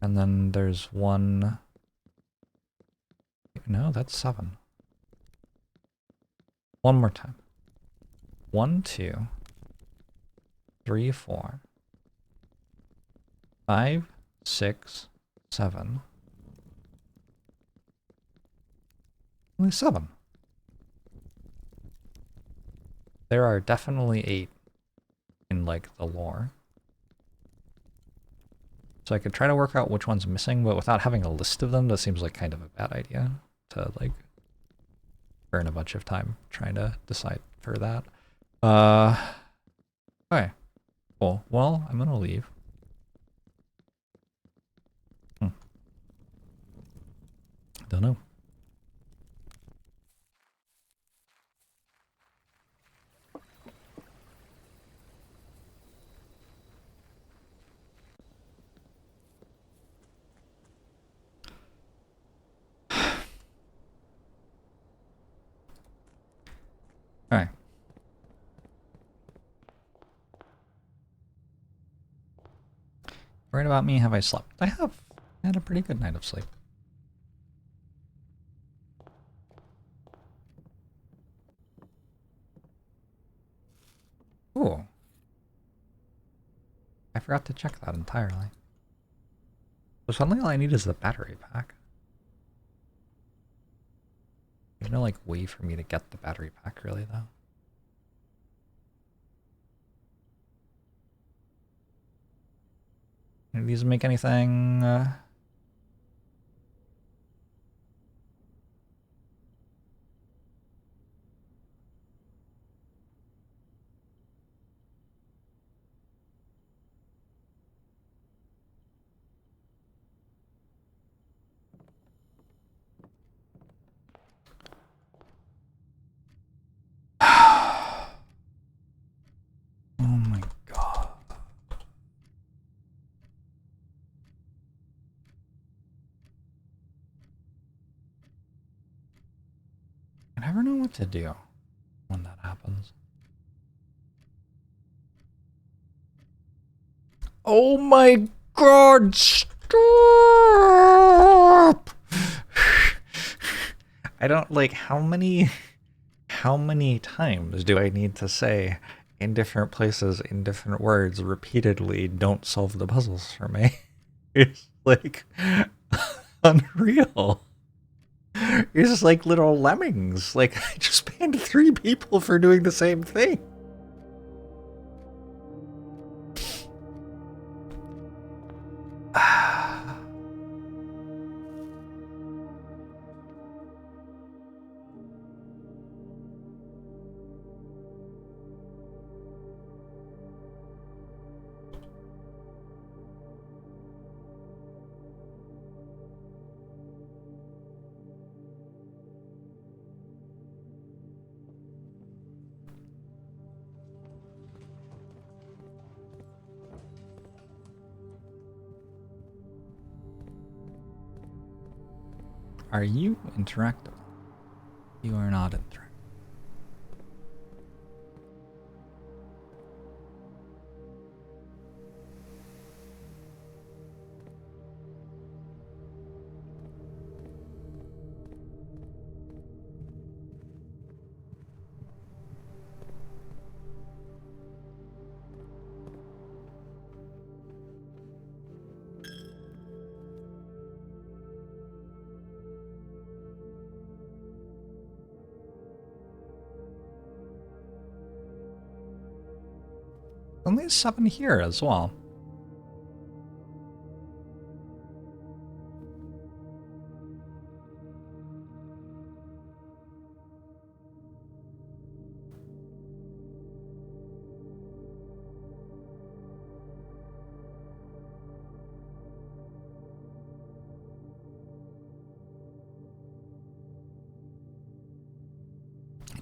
And then there's 1. No, that's 7. One more time. 1, 2, 3, 4, 5, 6, 7. Only 7. There are definitely 8 in, like, the lore. So I could try to work out which one's missing, but without having a list of them, that seems like kind of a bad idea to, like, burn a bunch of time trying to decide for that. Okay. Cool. Well, I'm gonna leave. Don't know. Alright. Worried about me? Have I slept? I have. I had a pretty good night of sleep. Ooh. I forgot to check that entirely. So suddenly all I need is the battery pack. There's no, like, way for me to get the battery pack, really, though. Do these make anything? Oh my god. I never know what to do when that happens. Oh my god, stop! I don't, like, how many times do I need to say in different places, in different words, repeatedly, don't solve the puzzles for me? It's, like, unreal. You're just like little lemmings. Like, I just banned 3 people for doing the same thing. Are you interactive? You are not interactive. Only 7 here as well.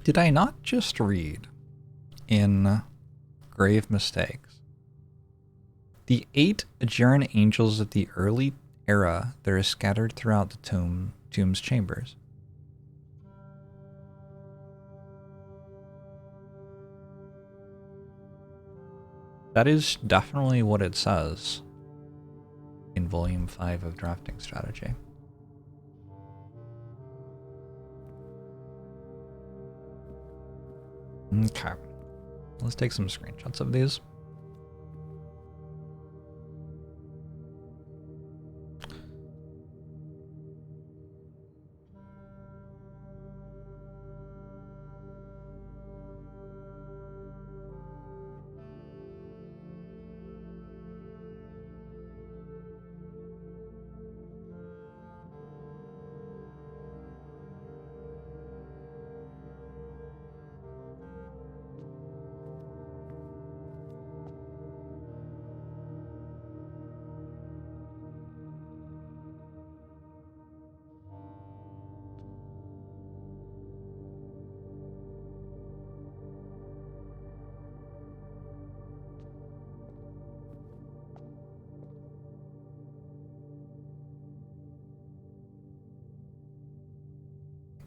Did I not just read in Grave Mistakes the 8 Aegeran angels of the early era that are scattered throughout the tomb's chambers? That is definitely what it says in Volume 5 of Drafting Strategy. Okay. Let's take some screenshots of these.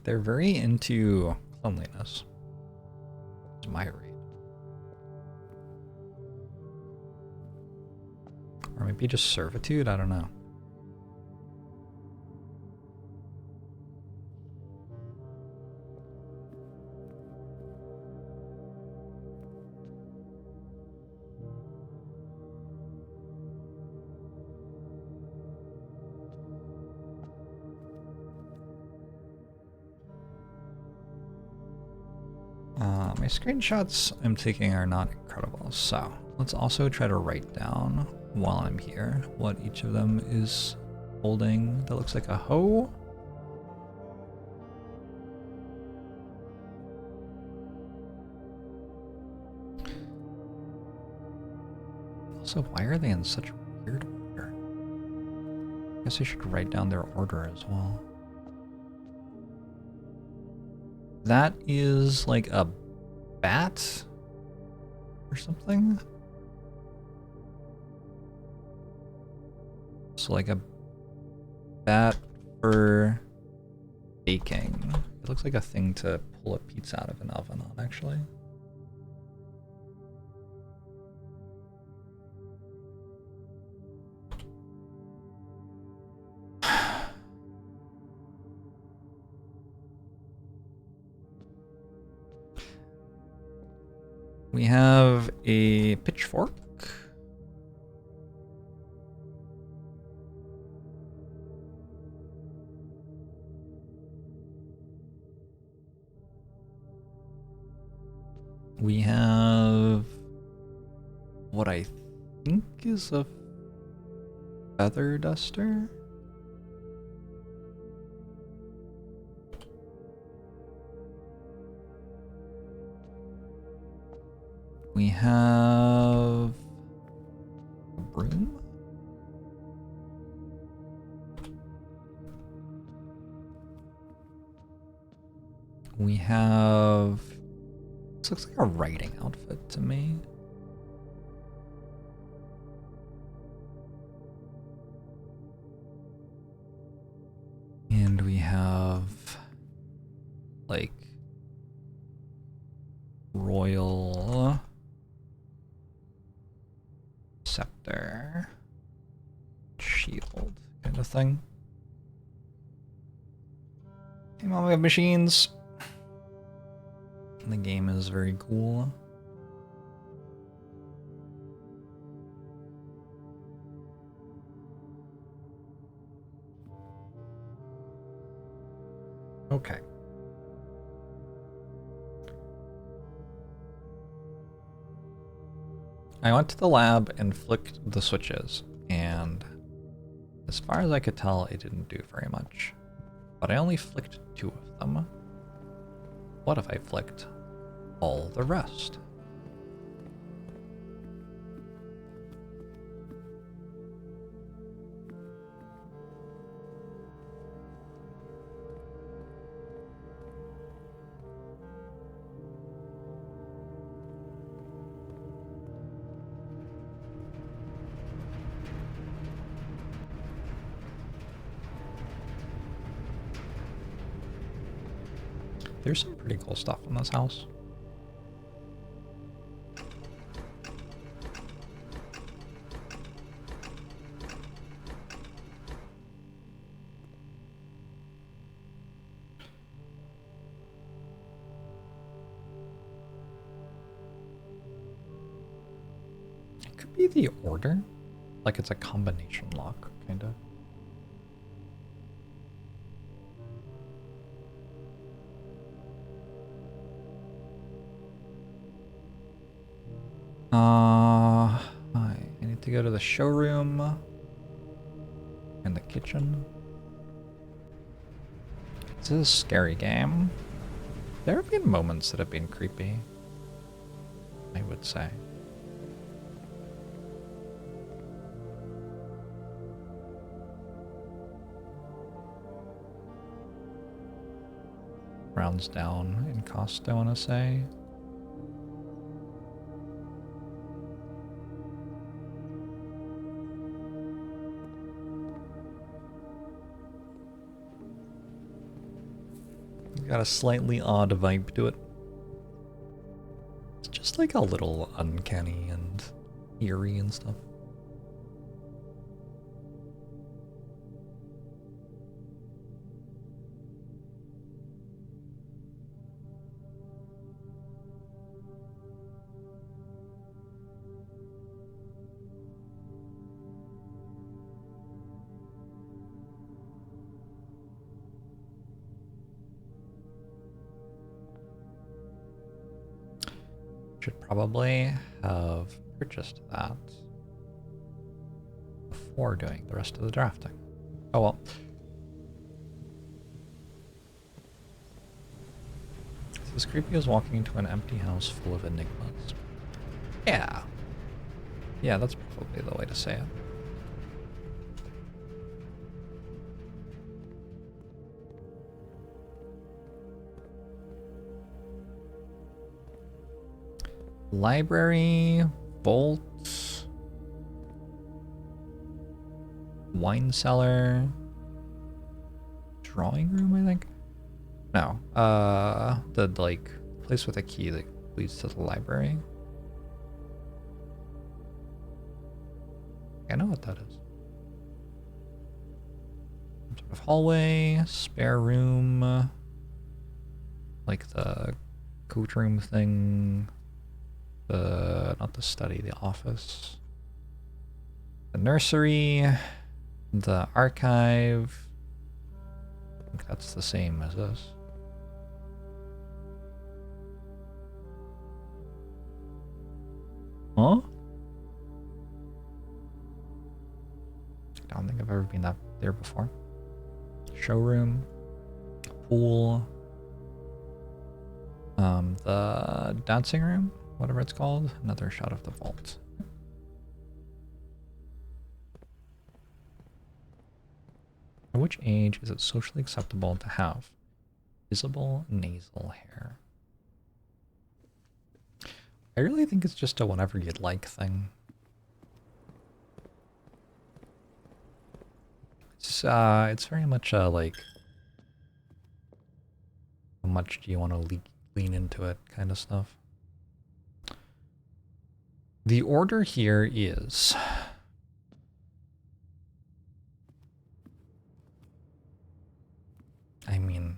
they're very into cleanliness. It's my read. Or maybe just servitude, I don't know. My screenshots I'm taking are not incredible, so let's also try to write down while I'm here what each of them is holding. That looks like a hoe. Also, why are they in such weird order? I guess I should write down their order as well. That is like a bat or something. So like a bat for baking. It looks like a thing to pull a pizza out of an oven on, actually. We have a pitchfork. We have what I think is a feather duster. We have a broom. We have, this looks like a writing outfit to me. And we have like royal scepter, shield kind of thing. Hey mom, we have machines. And the game is very cool. Okay. I went to the lab and flicked the switches, and as far as I could tell, it didn't do very much. But I only flicked 2 of them. What if I flicked all the rest? There's some pretty cool stuff in this house. It could be the order, like it's a combination lock, kind of. I need to go to the showroom and the kitchen. This is a scary game. There have been moments that have been creepy, I would say. Rounds down in cost, I want to say. Got a slightly odd vibe to it. It's just like a little uncanny and eerie and stuff. Should probably have purchased that before doing the rest of the drafting. Oh well. It's as creepy as walking into an empty house full of enigmas. Yeah. Yeah, that's probably the way to say it. Library, vault, wine cellar, drawing room, I think? No, the, like, place with a key that leads to the library. I know what that is. Some sort of hallway, spare room, like the coat room thing. Not the study, the office. The nursery, the archive. I think that's the same as this. Huh? I don't think I've ever been there before. Showroom, pool, the dancing room, whatever it's called. Another shot of the vault. At which age is it socially acceptable to have visible nasal hair? I really think it's just a whenever you'd like thing. It's very much like, how much do you want to lean into it kind of stuff. The order here is I mean,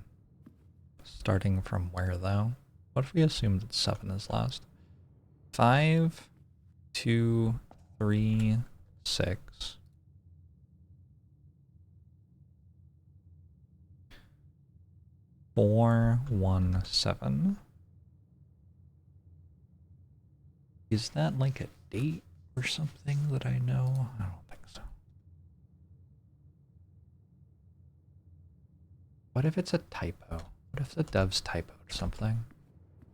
starting from where though? What if we assume that 7 is last? 5, 2, 3, 6. Four, 1, 7. Is that like a date or something that I know? I don't think so. What if it's a typo? What if the devs typoed something?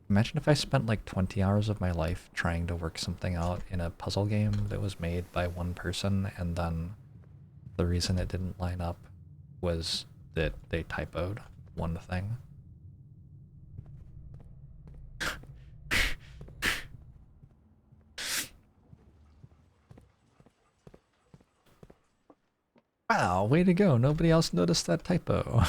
Imagine if I spent like 20 hours of my life trying to work something out in a puzzle game that was made by one person, and then the reason it didn't line up was that they typoed one thing. Wow, way to go. Nobody else noticed that typo.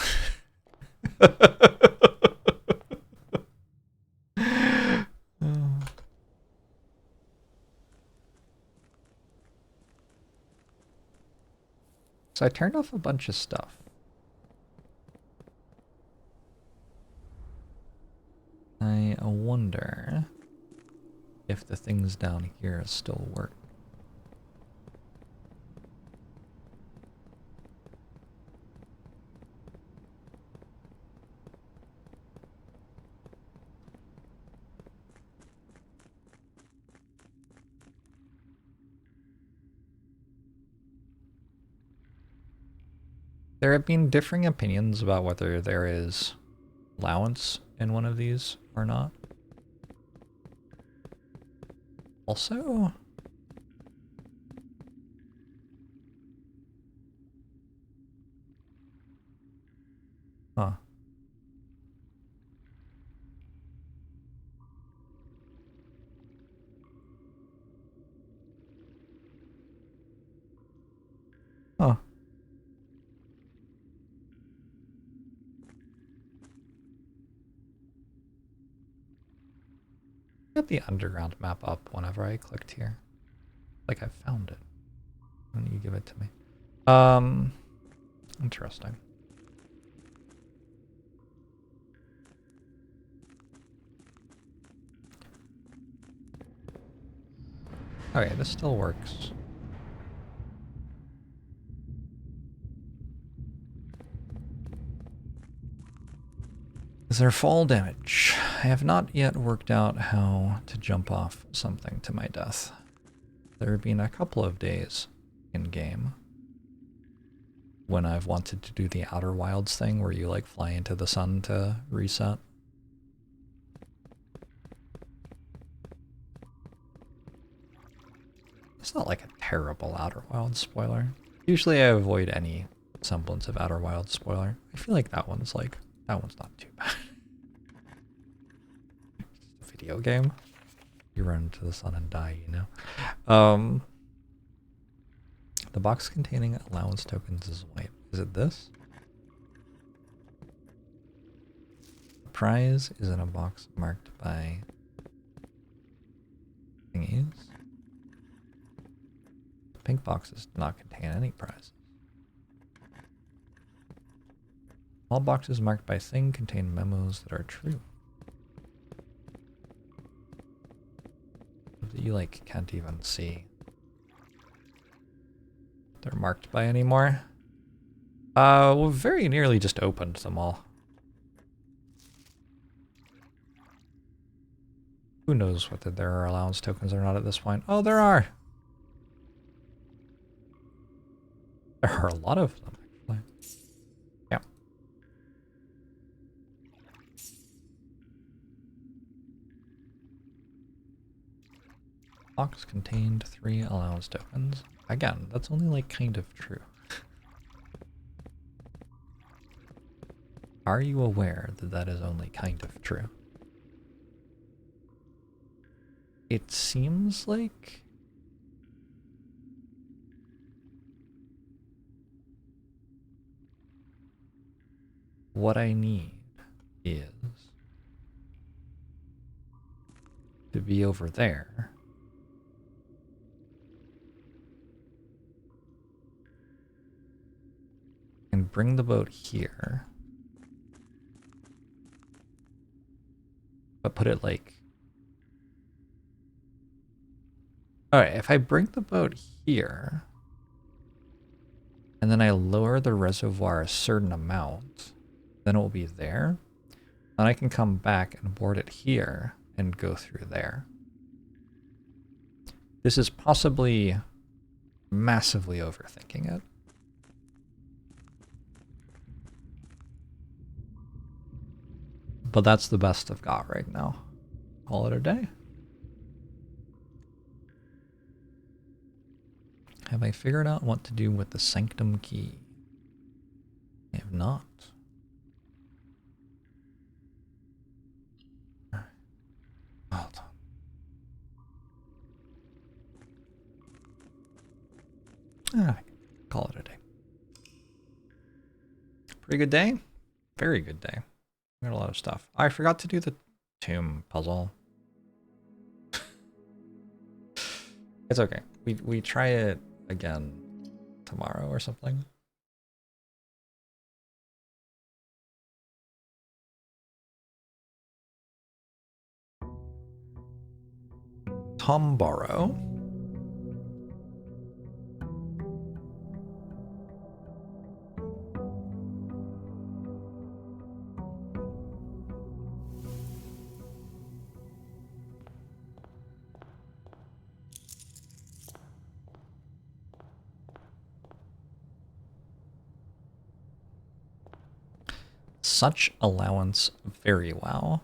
So I turned off a bunch of stuff. I wonder if the things down here still work. There have been differing opinions about whether there is allowance in one of these or not. Also, huh. Huh. Got the underground map up whenever I clicked here. Like I found it. Why don't you give it to me? Interesting. Okay, this still works. Is there fall damage? I have not yet worked out how to jump off something to my death. There have been a couple of days in game when I've wanted to do the Outer Wilds thing where you like fly into the sun to reset. It's not like a terrible Outer Wilds spoiler. Usually I avoid any semblance of Outer Wilds spoiler. I feel like that one's not too bad. It's a video game. You run into the sun and die, you know? The box containing allowance tokens is white. Is it this? The prize is in a box marked by thingies. The pink boxes do not contain any prizes. All boxes marked by thing contain memos that are true. That you like can't even see they're marked by anymore. We very nearly just opened them all. Who knows whether there are allowance tokens or not at this point? Oh, there are! There are a lot of them, actually. Yeah. Box contained 3 allowance tokens. Again, that's only like kind of true. Are you aware that that is only kind of true? It seems like what I need is to be over there. And bring the boat here. But put it like... Alright, if I bring the boat here, and then I lower the reservoir a certain amount, then it will be there. Then I can come back and board it here and go through there. This is possibly massively overthinking it. But that's the best I've got right now. Call it a day. Have I figured out what to do with the sanctum key? I have not. Hold on. Call it a day. Pretty good day? Very good day. Got a lot of stuff. I forgot to do the tomb puzzle. It's okay. We try it again tomorrow or something. Tomorrow. Such allowance, very well.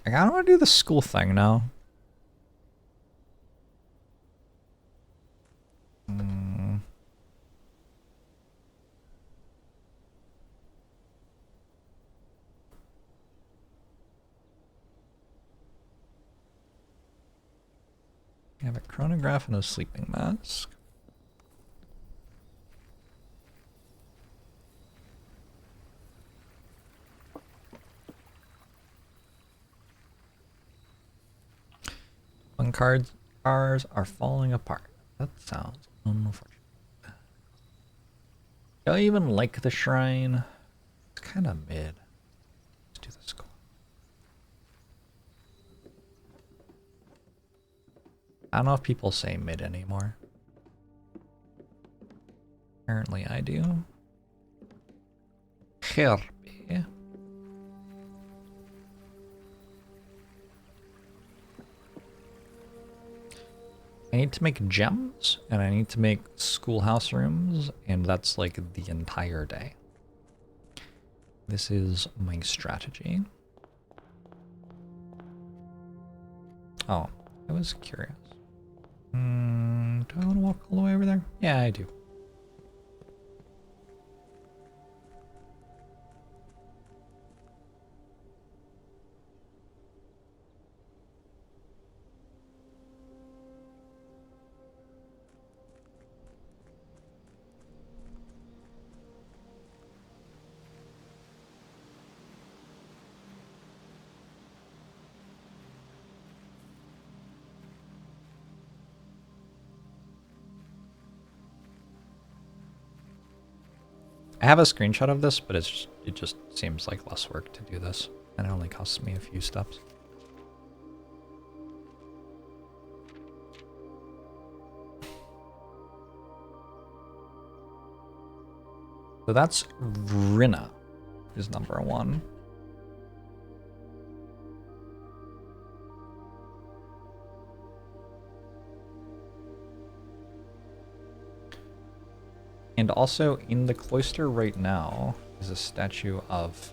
I kind of want to do the school thing now. I have a chronograph and a sleeping mask. cars are falling apart. That sounds unfortunate. Do I even like the shrine? It's kind of mid. Let's do the skull. I don't know if people say mid anymore. Apparently I do. Kirby. I need to make gems, and I need to make schoolhouse rooms, and that's like the entire day. This is my strategy. Oh, I was curious. Do I want to walk all the way over there? Yeah, I do. I have a screenshot of this, but it just seems like less work to do this, and it only costs me a few steps. So that's Rina is number 1. And also in the cloister right now is a statue of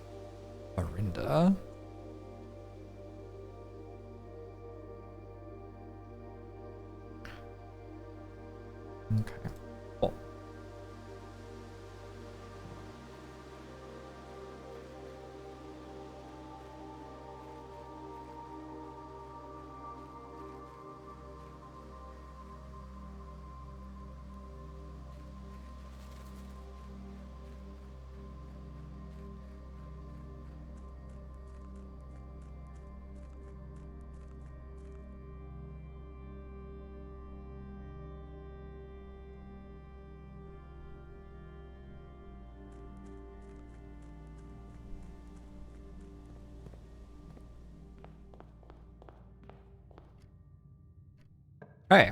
Arinda. Okay. Cool. Okay.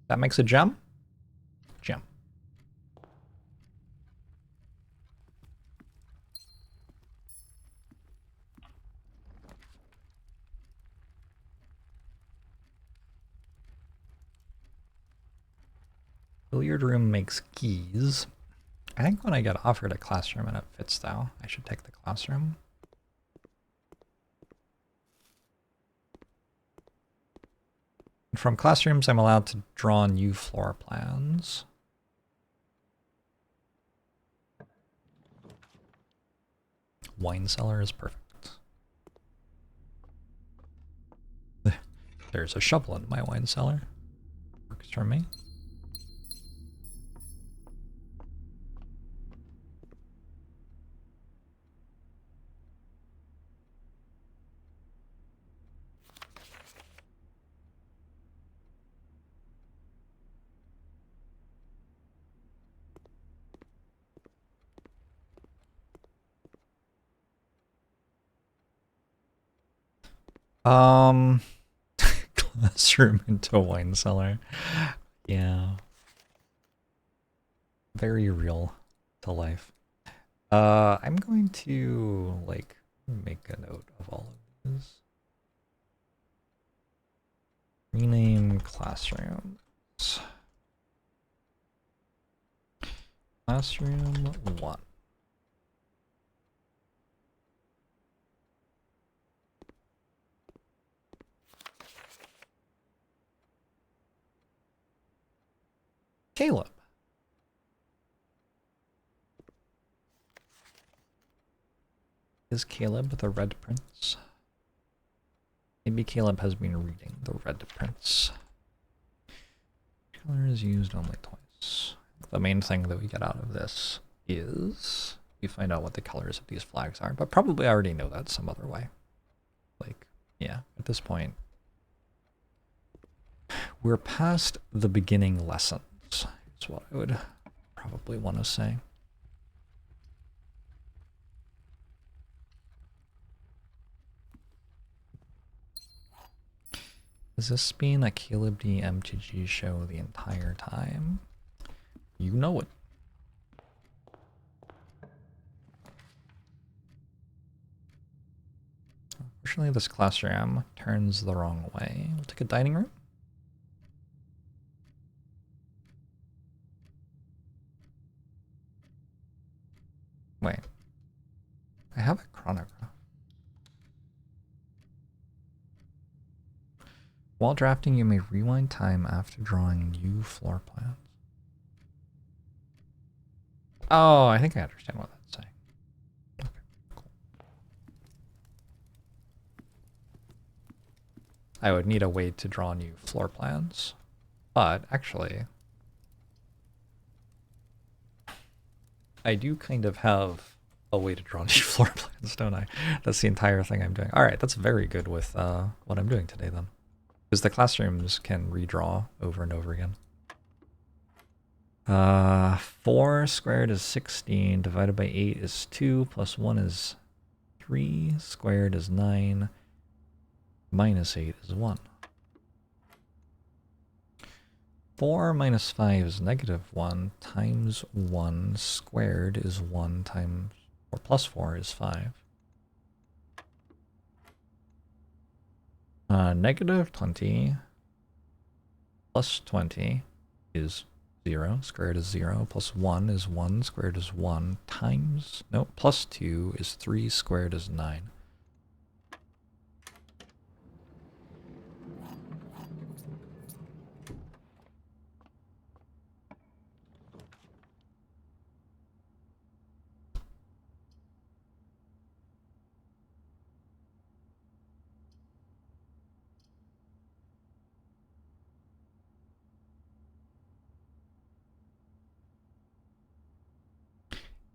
That makes a gem? Gem. Billiard room makes keys. I think when I get offered a classroom and it fits though, I should take the classroom. From classrooms, I'm allowed to draw new floor plans. Wine cellar is perfect. There's a shovel in my wine cellar. Works for me. Classroom into wine cellar. Yeah. Very real to life. I'm going to like make a note of all of these. Rename classrooms. Classroom 1. Caleb. Is Caleb the Red Prince? Maybe Caleb has been reading the Red Prince. Color is used only twice. The main thing that we get out of this is we find out what the colors of these flags are, but probably I already know that some other way. Like Yeah, at this point, we're past the beginning lessons, is what I would probably want to say. Has this been a Caleb D MTG show the entire time? You know it. Unfortunately, this classroom turns the wrong way. We'll take a dining room. Wait. I have a chronograph. While drafting, you may rewind time after drawing new floor plans. Oh, I think I understand what that's saying. Okay, cool. I would need a way to draw new floor plans, but actually, I do kind of have a way to draw new floor plans, don't I? That's the entire thing I'm doing. All right, that's very good with what I'm doing today then. Because the classrooms can redraw over and over again. 4 squared is 16, divided by 8 is 2, plus 1 is 3, squared is 9, minus 8 is 1. 4 minus 5 is -1, times 1 squared is 1 times, or plus 4 is 5. -20 plus 20 is 0, squared is 0, plus 1 is 1, squared is 1, times, no, plus 2 is 3, squared is 9.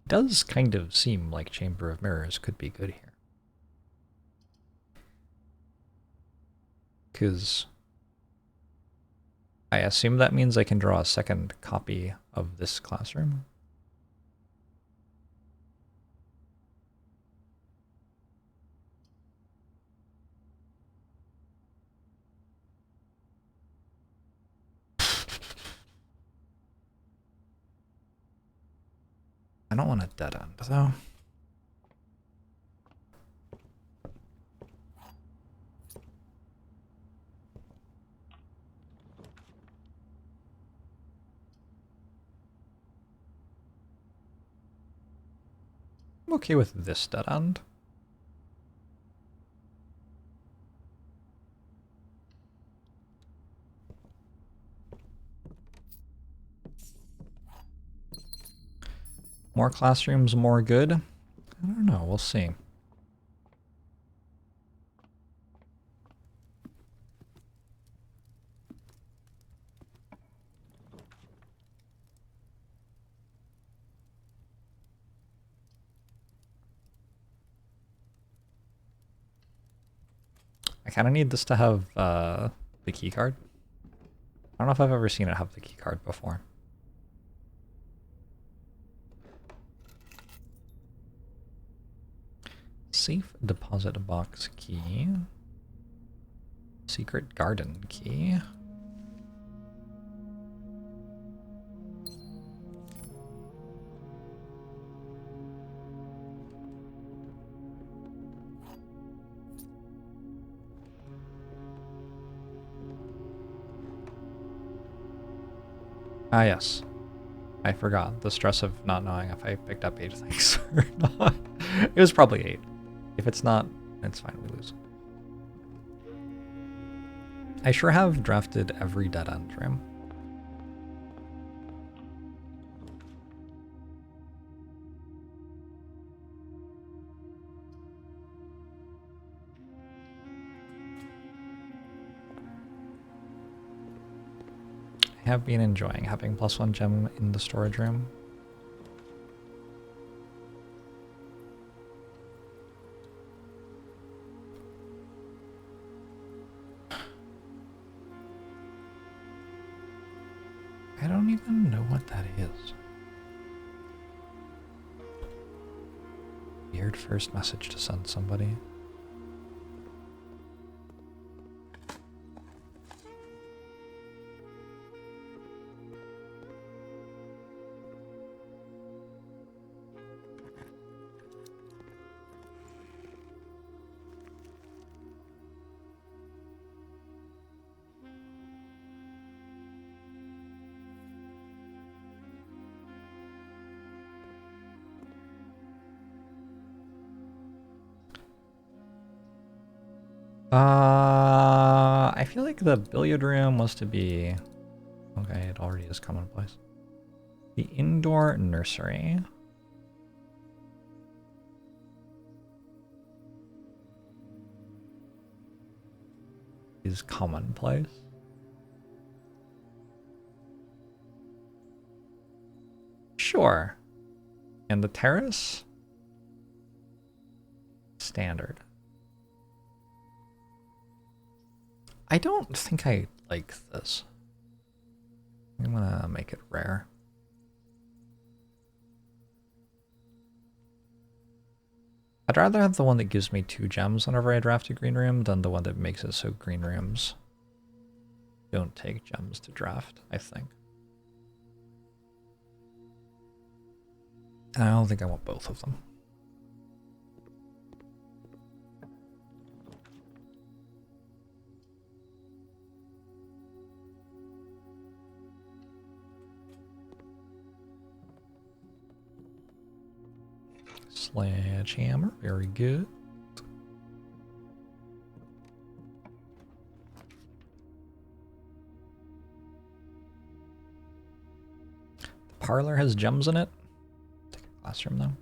Does kind of seem like Chamber of Mirrors could be good here. Because I assume that means I can draw a second copy of this classroom. I don't want a dead end, though. I'm okay with this dead end. More classrooms, more good? I don't know, we'll see. I kind of need this to have the key card. I don't know if I've ever seen it have the key card before. Safe deposit box key. Secret garden key. Ah, yes. I forgot. The stress of not knowing if I picked up 8 things or not. It was probably 8. If it's not, it's fine, we lose. I sure have drafted every dead end room. I have been enjoying having +1 gem in the storage room. don't even know what that is. Weird first message to send somebody. I feel like the billiard room was to be... Okay, it already is commonplace. The indoor nursery. Is commonplace. Sure. And the terrace? Standard. I don't think I like this. I'm gonna make it rare. I'd rather have the one that gives me 2 gems whenever I draft a green room than the one that makes it so green rooms don't take gems to draft, I think. I don't think I want both of them. Sledgehammer, very good. The parlor has gems in it. Take a classroom though.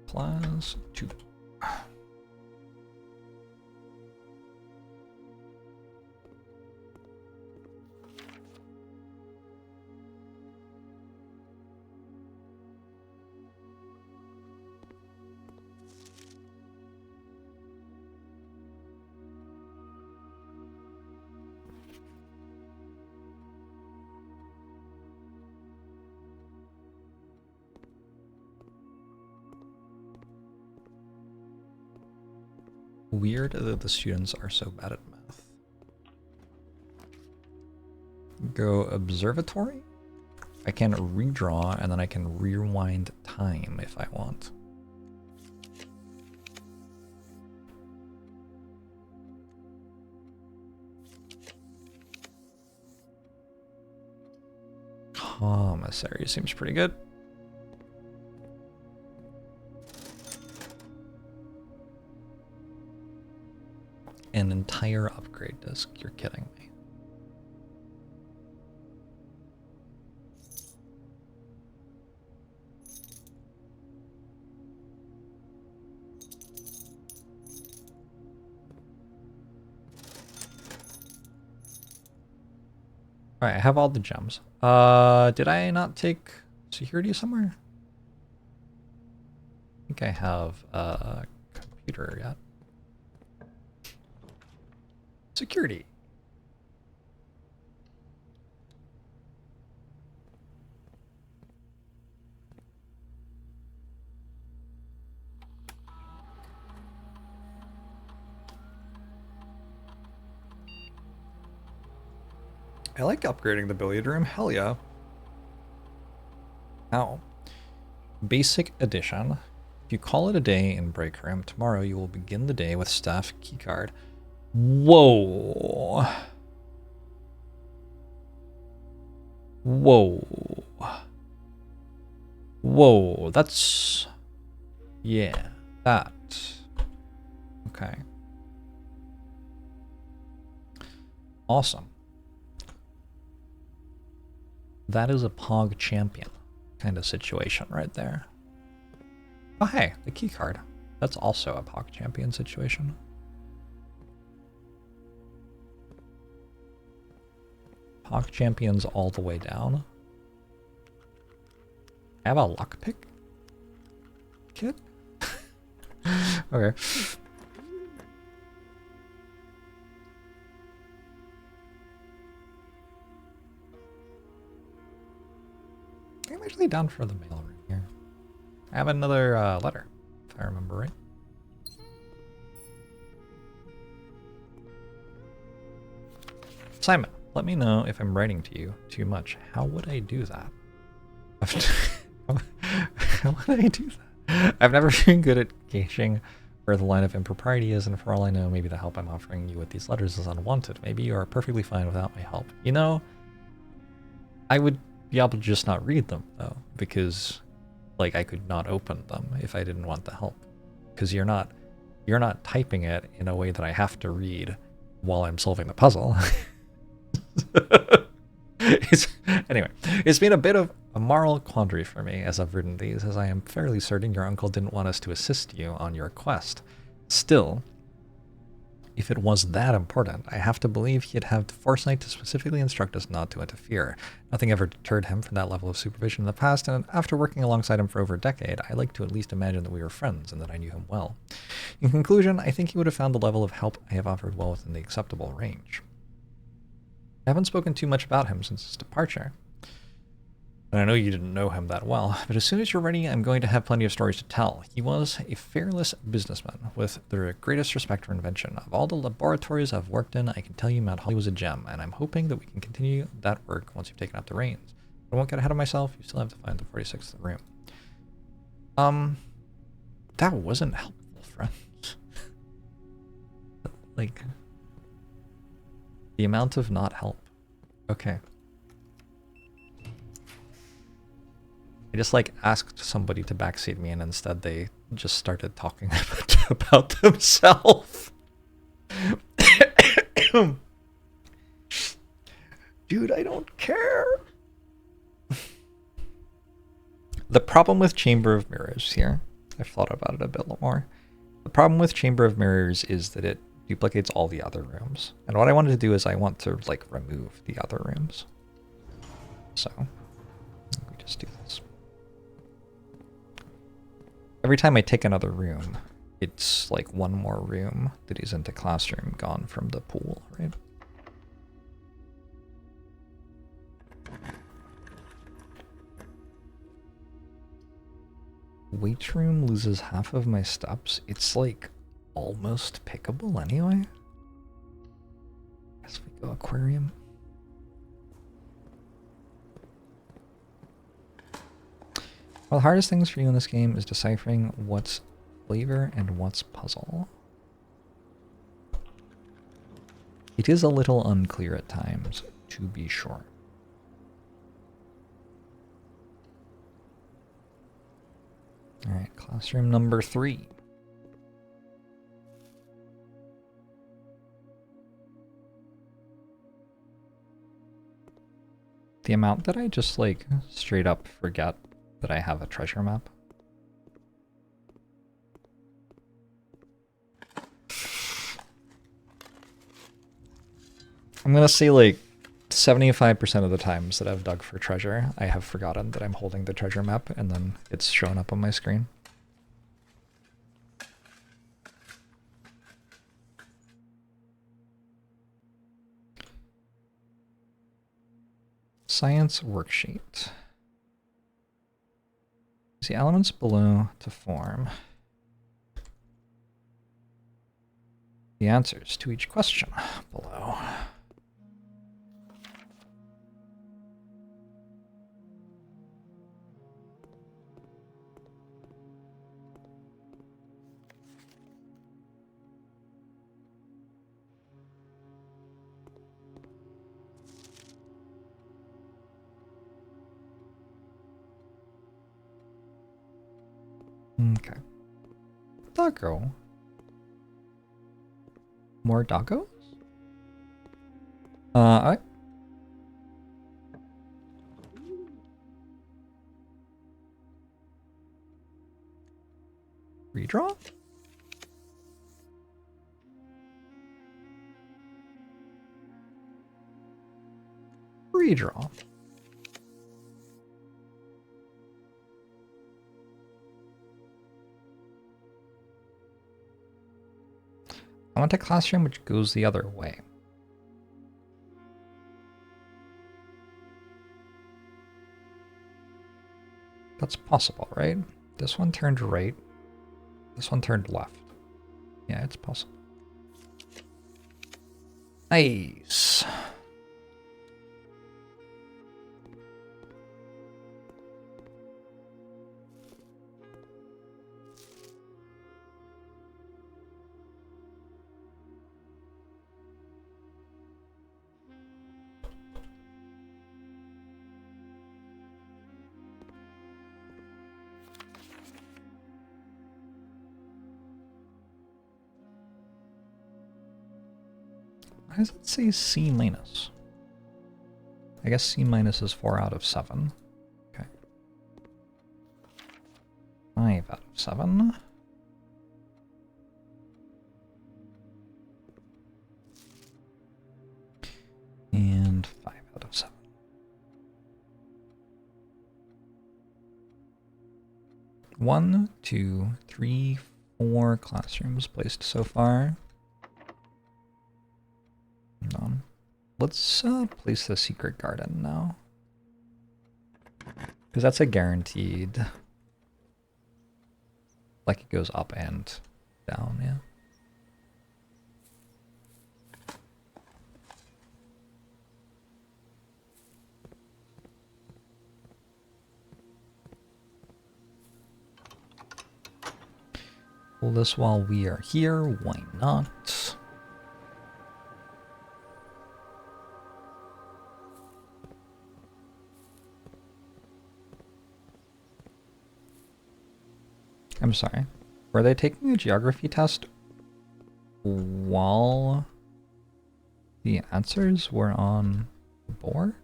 +2. Weird that the students are so bad at math. Go observatory. I can redraw and then I can rewind time if I want. Commissary seems pretty good. An entire upgrade disc, you're kidding me. Alright, I have all the gems. Did I not take security somewhere? I think I have a computer yet. Security. I like upgrading the billiard room. Hell yeah. Ow. Basic edition. If you call it a day in break room, tomorrow you will begin the day with staff keycard. Whoa. Whoa. Whoa, that's... Yeah, that. Okay. Awesome. That is a Pog champion kind of situation right there. Oh hey, the key card. That's also a Pog champion situation. Pog champions all the way down. I have a lockpick kit. Okay. I'm actually down for the mail room here. I have another letter, if I remember right. Simon, let me know if I'm writing to you too much. How would I do that? How would I do that? I've never been good at gauging where the line of impropriety is, and for all I know, maybe the help I'm offering you with these letters is unwanted. Maybe you are perfectly fine without my help. You know, I would be able to just not read them, though, because, like, I could not open them if I didn't want the help. Because you're not typing it in a way that I have to read while I'm solving the puzzle. Anyway, it's been a bit of a moral quandary for me as I've written these, as I am fairly certain your uncle didn't want us to assist you on your quest. Still, if it was that important, I have to believe he'd have the foresight to specifically instruct us not to interfere. Nothing ever deterred him from that level of supervision in the past, and after working alongside him for over a decade, I like to at least imagine that we were friends and that I knew him well. In conclusion, I think he would have found the level of help I have offered well within the acceptable range. I haven't spoken too much about him since his departure. And I know you didn't know him that well, but as soon as you're ready, I'm going to have plenty of stories to tell. He was a fearless businessman with the greatest respect for invention. Of all the laboratories I've worked in, I can tell you Mount Holly was a gem, and I'm hoping that we can continue that work once you've taken up the reins. But I won't get ahead of myself. You still have to find the 46th room. That wasn't helpful, friends. Like, the amount of not help. Okay. I just like asked somebody to backseat me, and instead they just started talking about themselves. Dude, I don't care. The problem with Chamber of Mirrors here, I've thought about it a bit more. The problem with Chamber of Mirrors is that it duplicates all the other rooms. And what I wanted to do is I want to like remove the other rooms. So we just do this. Every time I take another room, it's like one more room that isn't a classroom gone from the pool, right? Weight room loses half of my steps. It's like almost pickable anyway. Guess we go aquarium. One of the hardest things for you in this game is deciphering what's flavor and what's puzzle. It is a little unclear at times, to be sure. Alright, classroom number 3. The amount that I just like straight up forget that I have a treasure map. I'm gonna say like 75% of the times that I've dug for treasure, I have forgotten that I'm holding the treasure map, and then it's shown up on my screen. Science worksheet. Use the elements below to form the answers to each question below. Okay. Doggo. More doggos? Alright. Redraw? Redraw. I want a classroom which goes the other way. That's possible, right? This one turned right. This one turned left. Yeah, it's possible. Nice. Why does it say C minus? I guess C minus is 4 out of 7. Okay. 5 out of 7. And 5 out of 7. One, two, three, 4 classrooms placed so far. Hold on. Let's place the secret garden now. Because that's a guaranteed. Like it goes up and down, yeah. Pull this while we are here, why not? I'm sorry. Were they taking a geography test while the answers were on the board?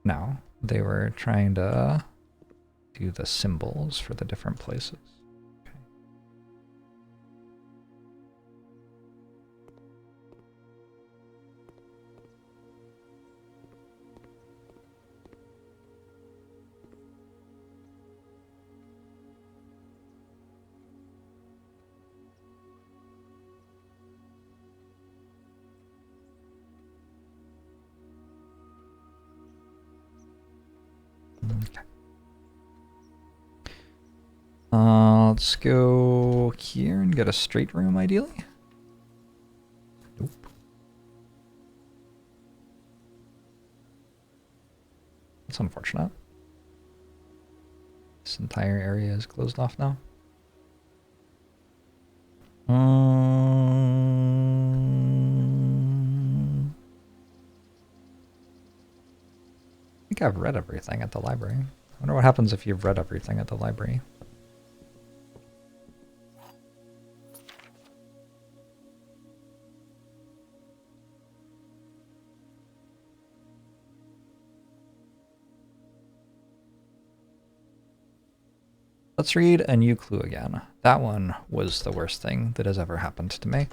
No, they were trying to do the symbols for the different places. Okay. Okay. Let's go here and get a straight room, ideally. Nope. That's unfortunate. This entire area is closed off now. I think I've read everything at the library. I wonder what happens if you've read everything at the library. Let's read a new clue again. That one was the worst thing that has ever happened to me.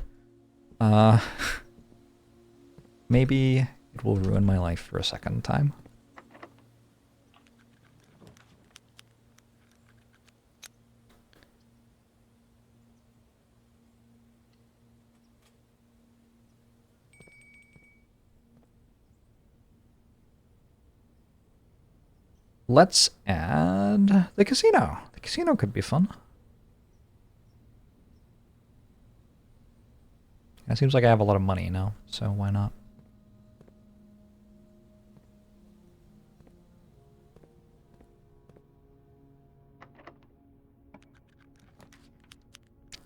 Maybe it will ruin my life for a second time. Let's add the casino. The casino could be fun. It seems like I have a lot of money now, so why not?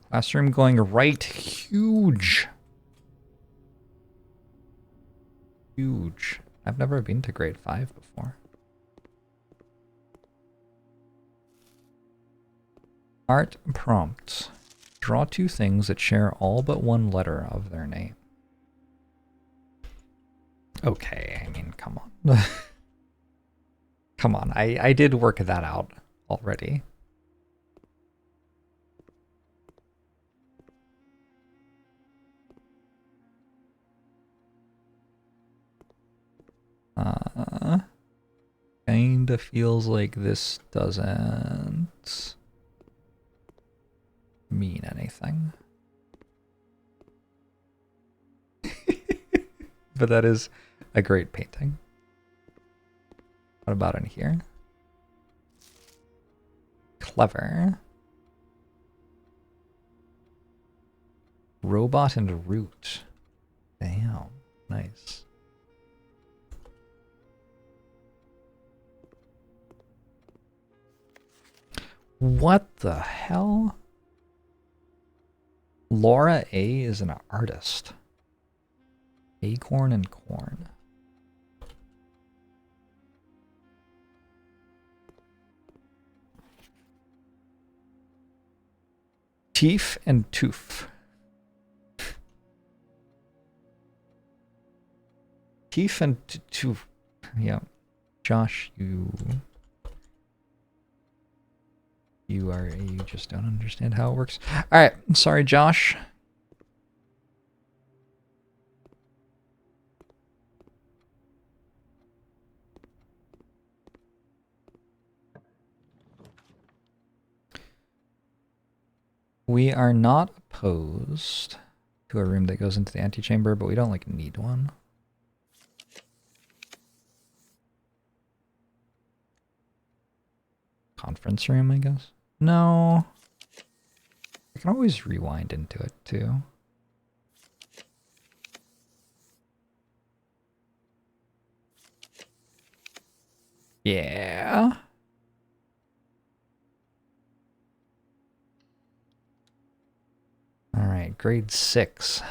Classroom going right. Huge. Huge. I've never been to grade 5 before. Art prompt. Draw 2 things that share all but one letter of their name. Okay, I mean, come on. Come on, I did work that out already. kinda feels like this doesn't mean anything. But that is a great painting. What about in here? Clever. Robot and root. Damn, nice. What the hell? Laura A is an artist. Acorn and corn. Teef and toof. Teef and toof. Yeah. Josh, you just don't understand how it works. All right, sorry, Josh. We are not opposed to a room that goes into the antechamber, but we don't like need one. Conference room, I guess. No. I can always rewind into it too. Yeah. All right, grade 6.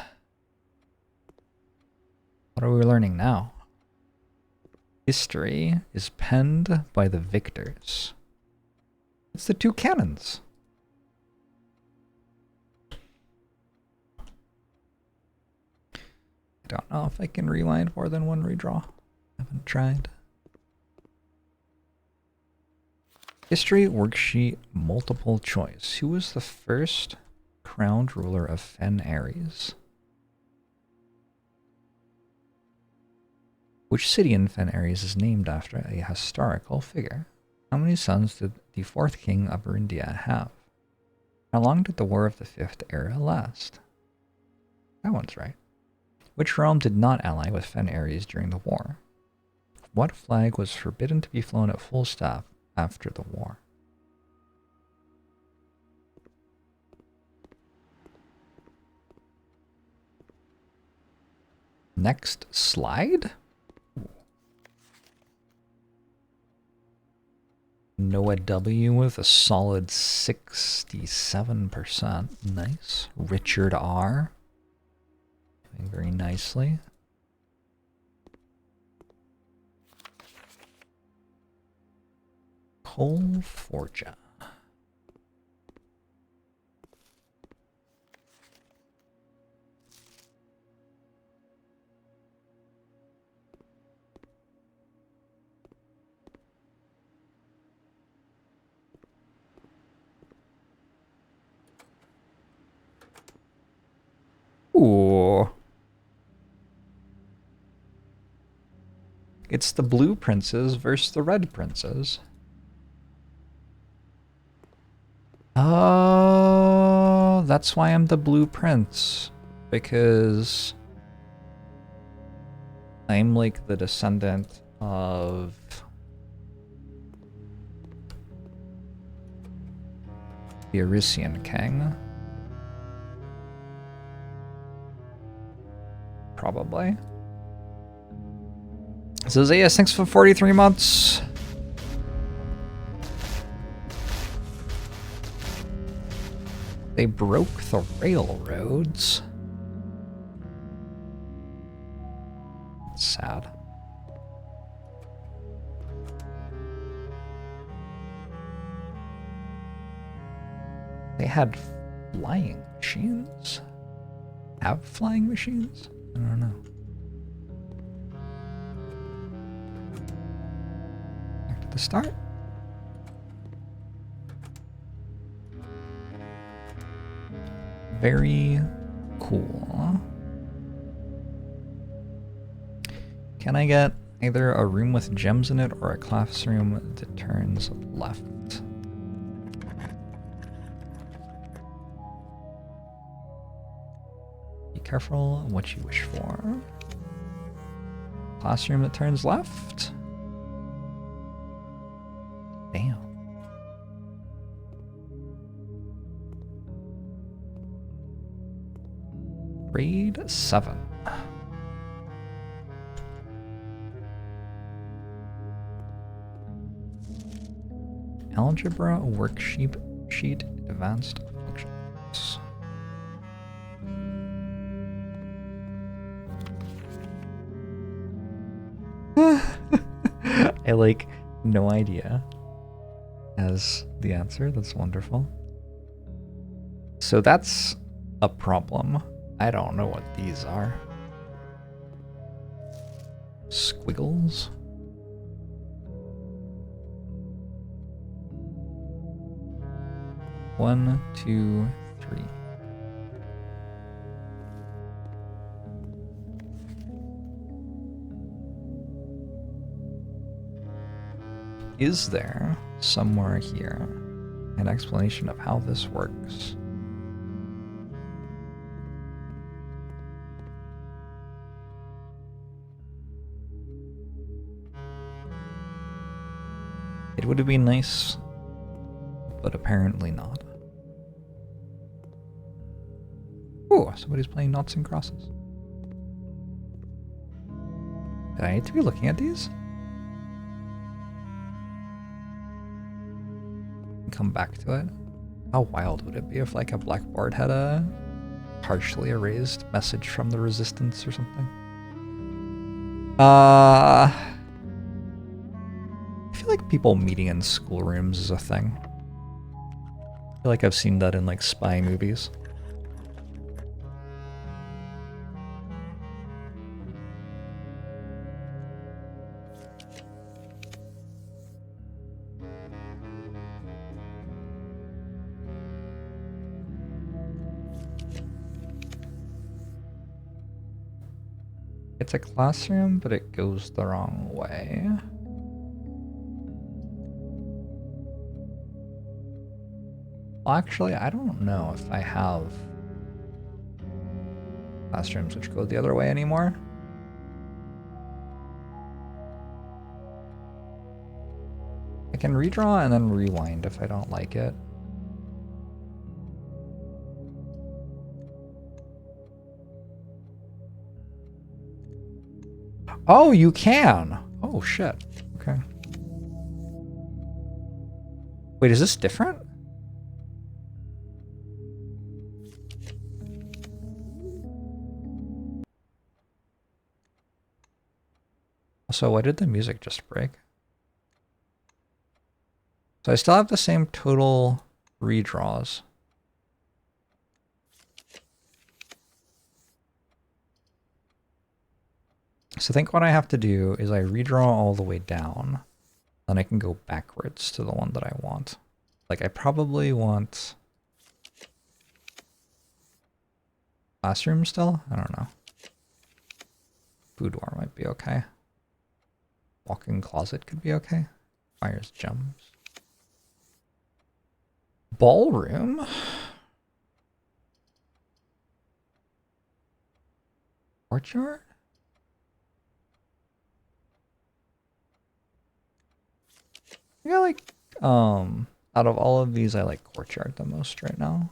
What are we learning now? History is penned by the victors. It's the two cannons. I don't know if I can rewind more than one redraw. I haven't tried. History worksheet multiple choice. Who was the first crowned ruler of Fen Ares? Which city in Fen Ares is named after a historical figure? How many sons did the 4th king of Erindia have? How long did the War of the 5th Era last? That one's right. Which realm did not ally with Fen Ares during the war? What flag was forbidden to be flown at full staff after the war? Next slide? Noah W with a solid 67%. Nice. Richard R. Doing very nicely. Cole Forja. Ooh. It's the blue princes versus the red princes. Oh, that's why I'm the blue prince. Because I'm like the descendant of the Arisian king. Probably. So Zayas, thanks for 43 months. They broke the railroads. It's sad. They had flying machines? Have flying machines? I don't know. Back to the start. Very cool. Can I get Either a room with gems in it or a classroom that turns left. Be careful what you wish for. Classroom that turns left? Damn. Grade 7. Algebra worksheet advanced functions. I like no idea as the answer. That's wonderful. So that's a problem. I don't know what these are. Squiggles. One, two, three. Is there somewhere here an explanation of how this works? It would have been nice, but apparently not. Oh, somebody's playing noughts and crosses. Did I need to be looking at these? Come back to it. How wild would it be if like a blackboard had a partially erased message from the resistance or something? I feel like people meeting in schoolrooms is a thing. I feel like I've seen that in like spy movies. It's a classroom, but it goes the wrong way. Well, actually, I don't know if I have classrooms which go the other way anymore. I can redraw and then rewind if I don't like it. Oh, you can! Oh, shit. Okay. Wait, is this different? So why did the music just break? So I still have the same total redraws. So I think what I have to do is I redraw all the way down, then I can go backwards to the one that I want. Like I probably want classroom still? I don't know. Boudoir might be okay. Walk-in closet could be okay. Fires gems. Ballroom? Courtyard? I feel like, out of all of these, I like courtyard the most right now.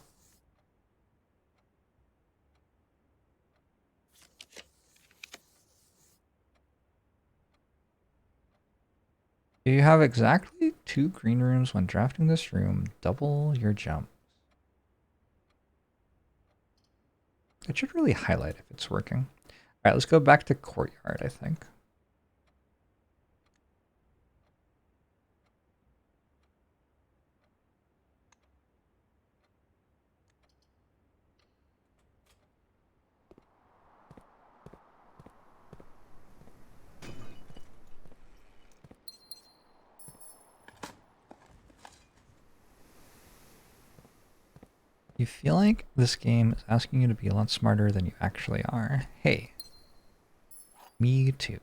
If you have exactly 2 green rooms when drafting this room, double your jump. It should really highlight if it's working. All right, let's go back to courtyard, I think. You feel like this game is asking you to be a lot smarter than you actually are. Hey, me too.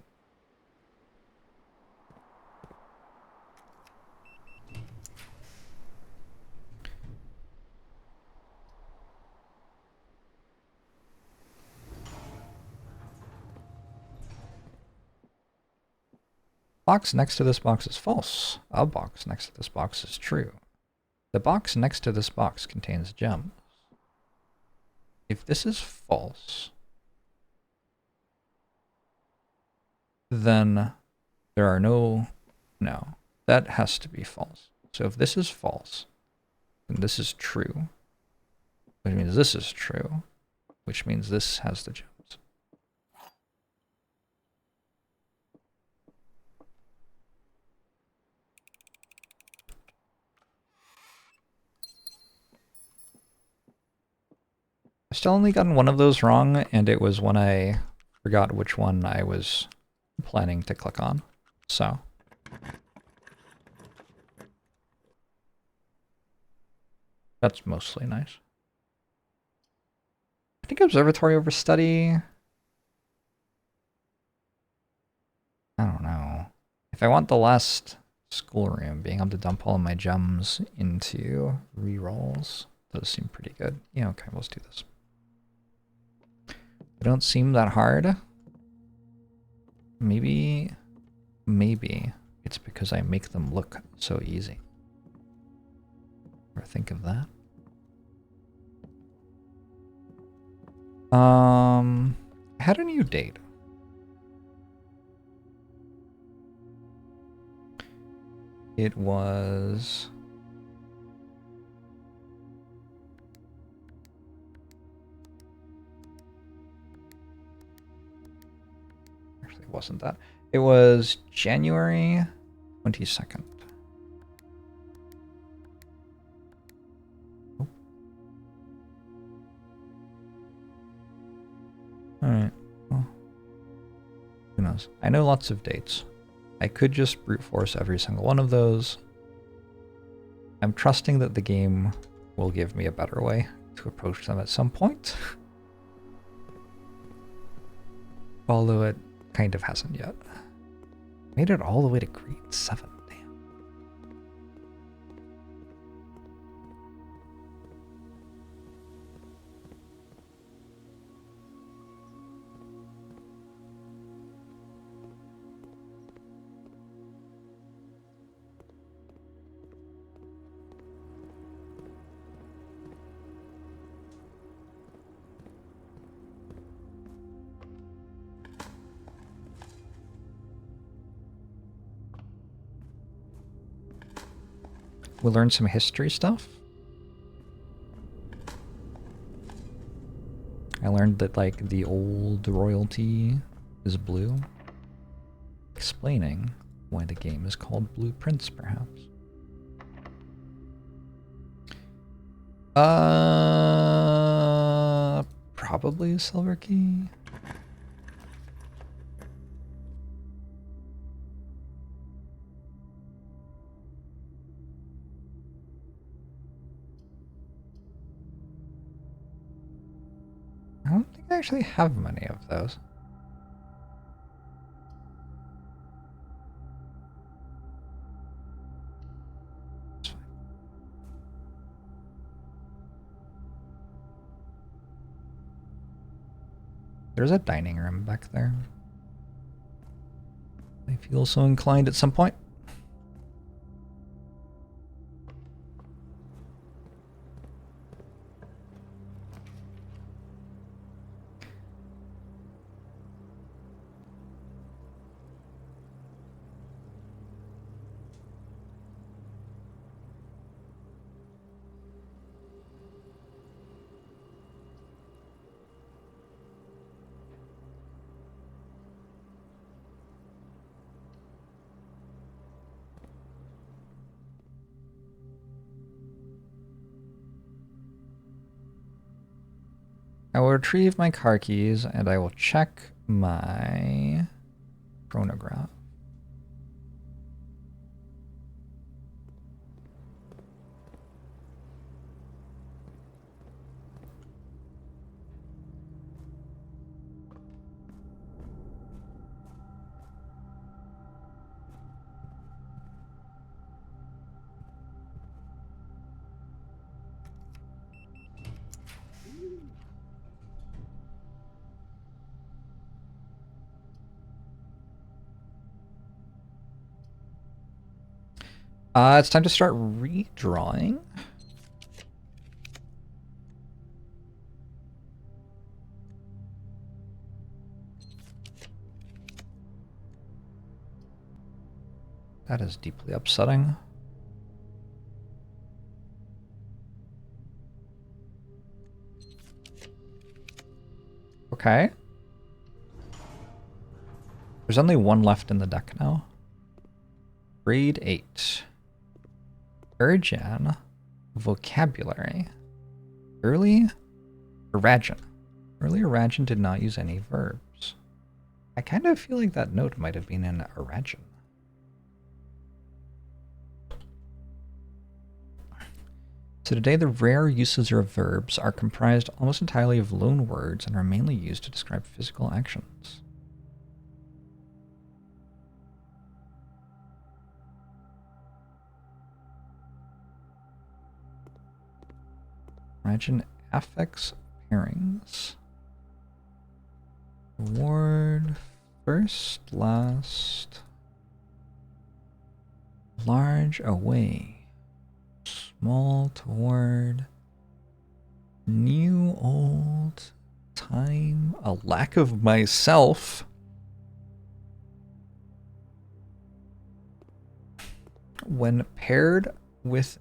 Box next to this box is false. A box next to this box is true. The box next to this box contains gems. If this is false, then there are no, that has to be false. So if this is false, then this is true, which means this is true, which means this has the gems. I've still only gotten one of those wrong, and it was when I forgot which one I was planning to click on. So that's mostly nice. I think observatory over study. I don't know. If I want the last schoolroom, being able to dump all of my gems into rerolls does seem pretty good. Yeah, okay, let's do this. They don't seem that hard. Maybe it's because I make them look so easy. Ever think of that? I had a new date. It was... Actually, it wasn't that. It was January 22nd. Oh. Alright. Well, who knows? I know lots of dates. I could just brute force every single one of those. I'm trusting that the game will give me a better way to approach them at some point. Although it kind of hasn't yet. Made it all the way to grade 7. Damn. We'll learn some history stuff. I learned that, like, the old royalty is blue. Explaining why the game is called Blueprints, perhaps. Probably a silver key. I don't think I actually have many of those. There's a dining room back there. I feel so inclined at some point. I will retrieve my car keys and I will check my chronograph. It's time to start redrawing. That is deeply upsetting. Okay. There's only one left in the deck now. Grade 8. Urjan. Vocabulary. Early Arajan. Early Arajan did not use any verbs. I kind of feel like that note might have been in Arajan. So today the rare uses of verbs are comprised almost entirely of loan words and are mainly used to describe physical actions. Imagine affix pairings. Word first, last, large, away, small, toward, new, old, time, a lack of myself. When paired with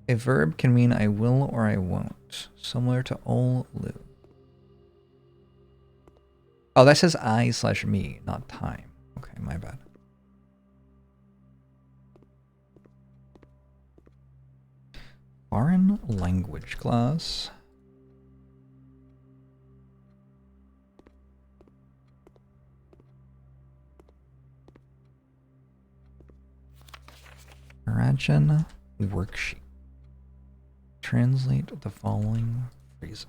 a verb can mean I will or I won't, similar to ol, lu. Oh, that says I/me, not time. Okay, my bad. Foreign language class. Arajan worksheet. Translate the following phrases.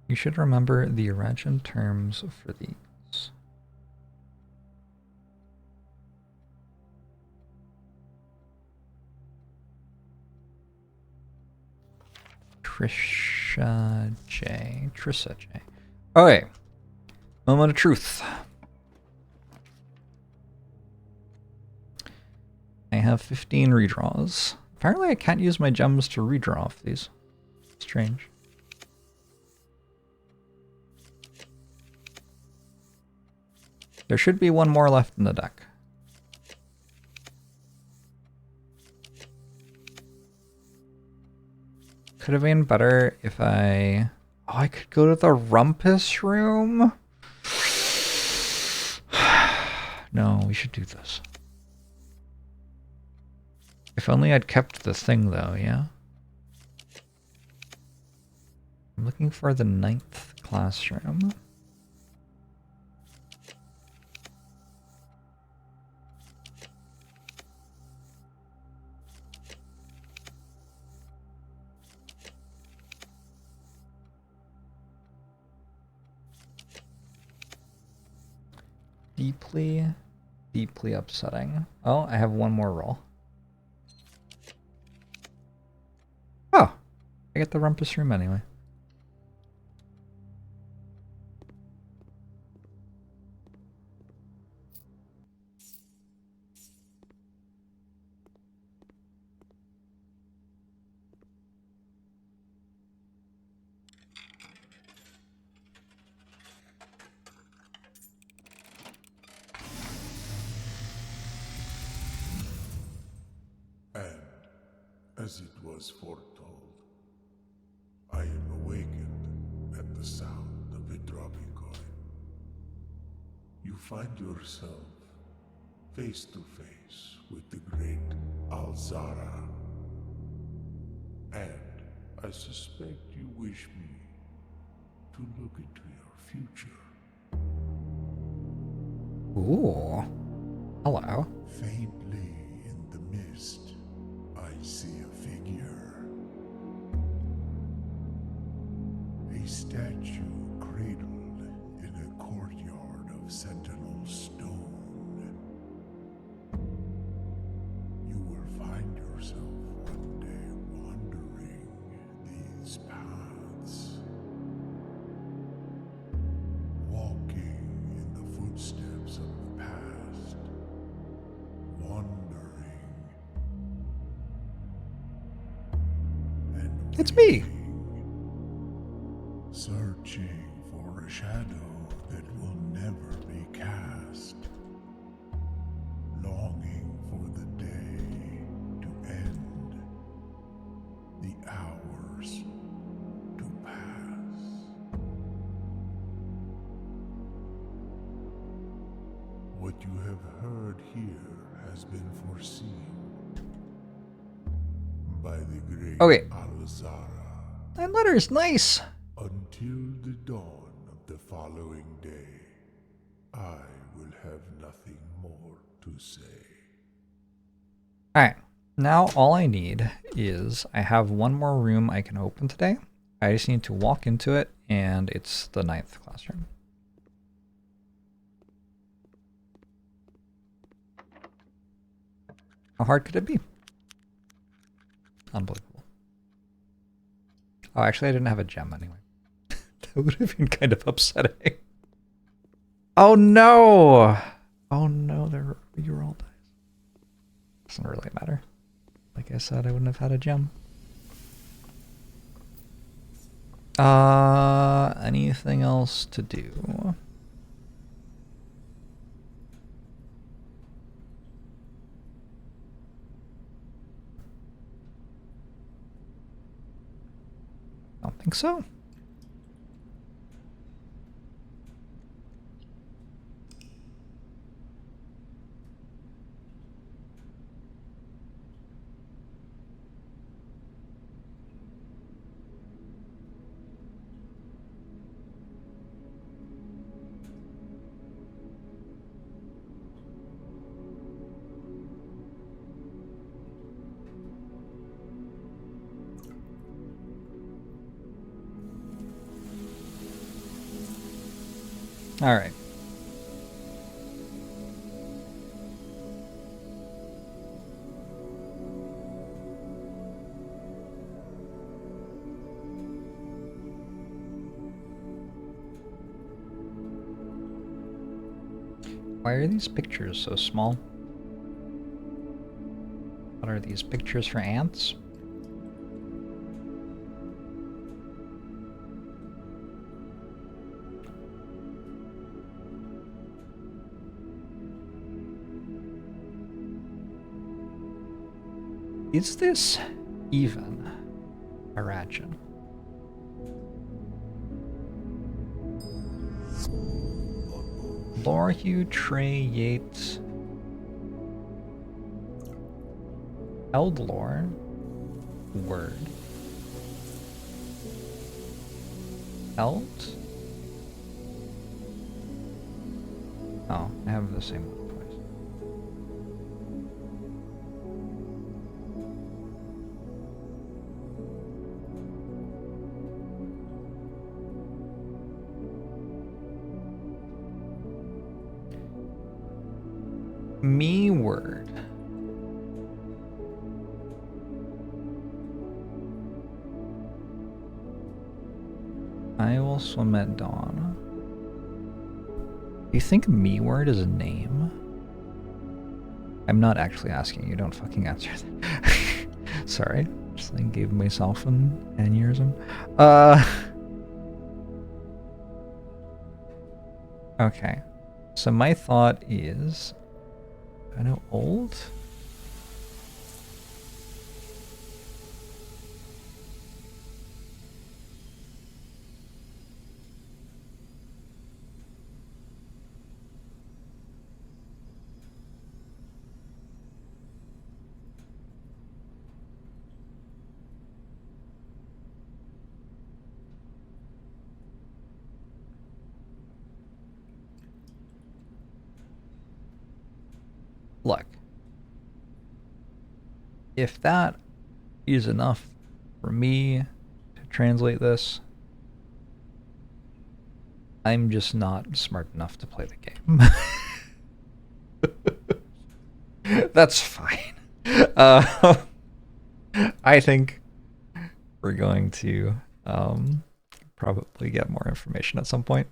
You should remember the Arajan terms for these. Trisha J. Okay. Moment of truth. I have 15 redraws. Apparently I can't use my gems to redraw off these. Strange. There should be one more left in the deck. Could have been better if I... Oh, I could go to the rumpus room? No, we should do this. If only I'd kept the thing, though, yeah? I'm looking for the 9th classroom. Deeply, deeply upsetting. Oh, I have one more roll. Oh, I get the rumpus room anyway. As it was foretold, I am awakened at the sound of a dropping coin. You find yourself face to face with the great Alzara. And I suspect you wish me to look into your future. Ooh. Hello. Faintly in the mist, I see a figure. A statue footsteps of the past, wandering and It's me. waiting, searching for a shadow that will never be cast, longing for the day to end, the hours to pass. What you have heard here has been foreseen by the great Okay. Alzara. That letter's nice. Until the dawn of the following day, I will have nothing more to say. Alright. Now all I need is I have one more room I can open today. I just need to walk into it, and it's the 9th classroom. How hard could it be? Unbelievable. Oh, actually I didn't have a gem anyway. That would have been kind of upsetting. Oh no! Oh no, they're reroll dice. Doesn't really matter. Like I said, I wouldn't have had a gem. Anything else to do? I don't think so. All right. Why are these pictures so small? What are these pictures for ants? Is this even a Ratchet? Lorhue, Trey, Yates, Eldlore, Word, Eld? Oh, I have the same one twice. Me Word. I will swim at dawn. Do you think Me Word is a name? I'm not actually asking you, don't fucking answer that. Sorry, just like gave myself an aneurysm. Okay, so my thought is, I know old? Look, if that is enough for me to translate this, I'm just not smart enough to play the game. That's fine. I think we're going to probably get more information at some point.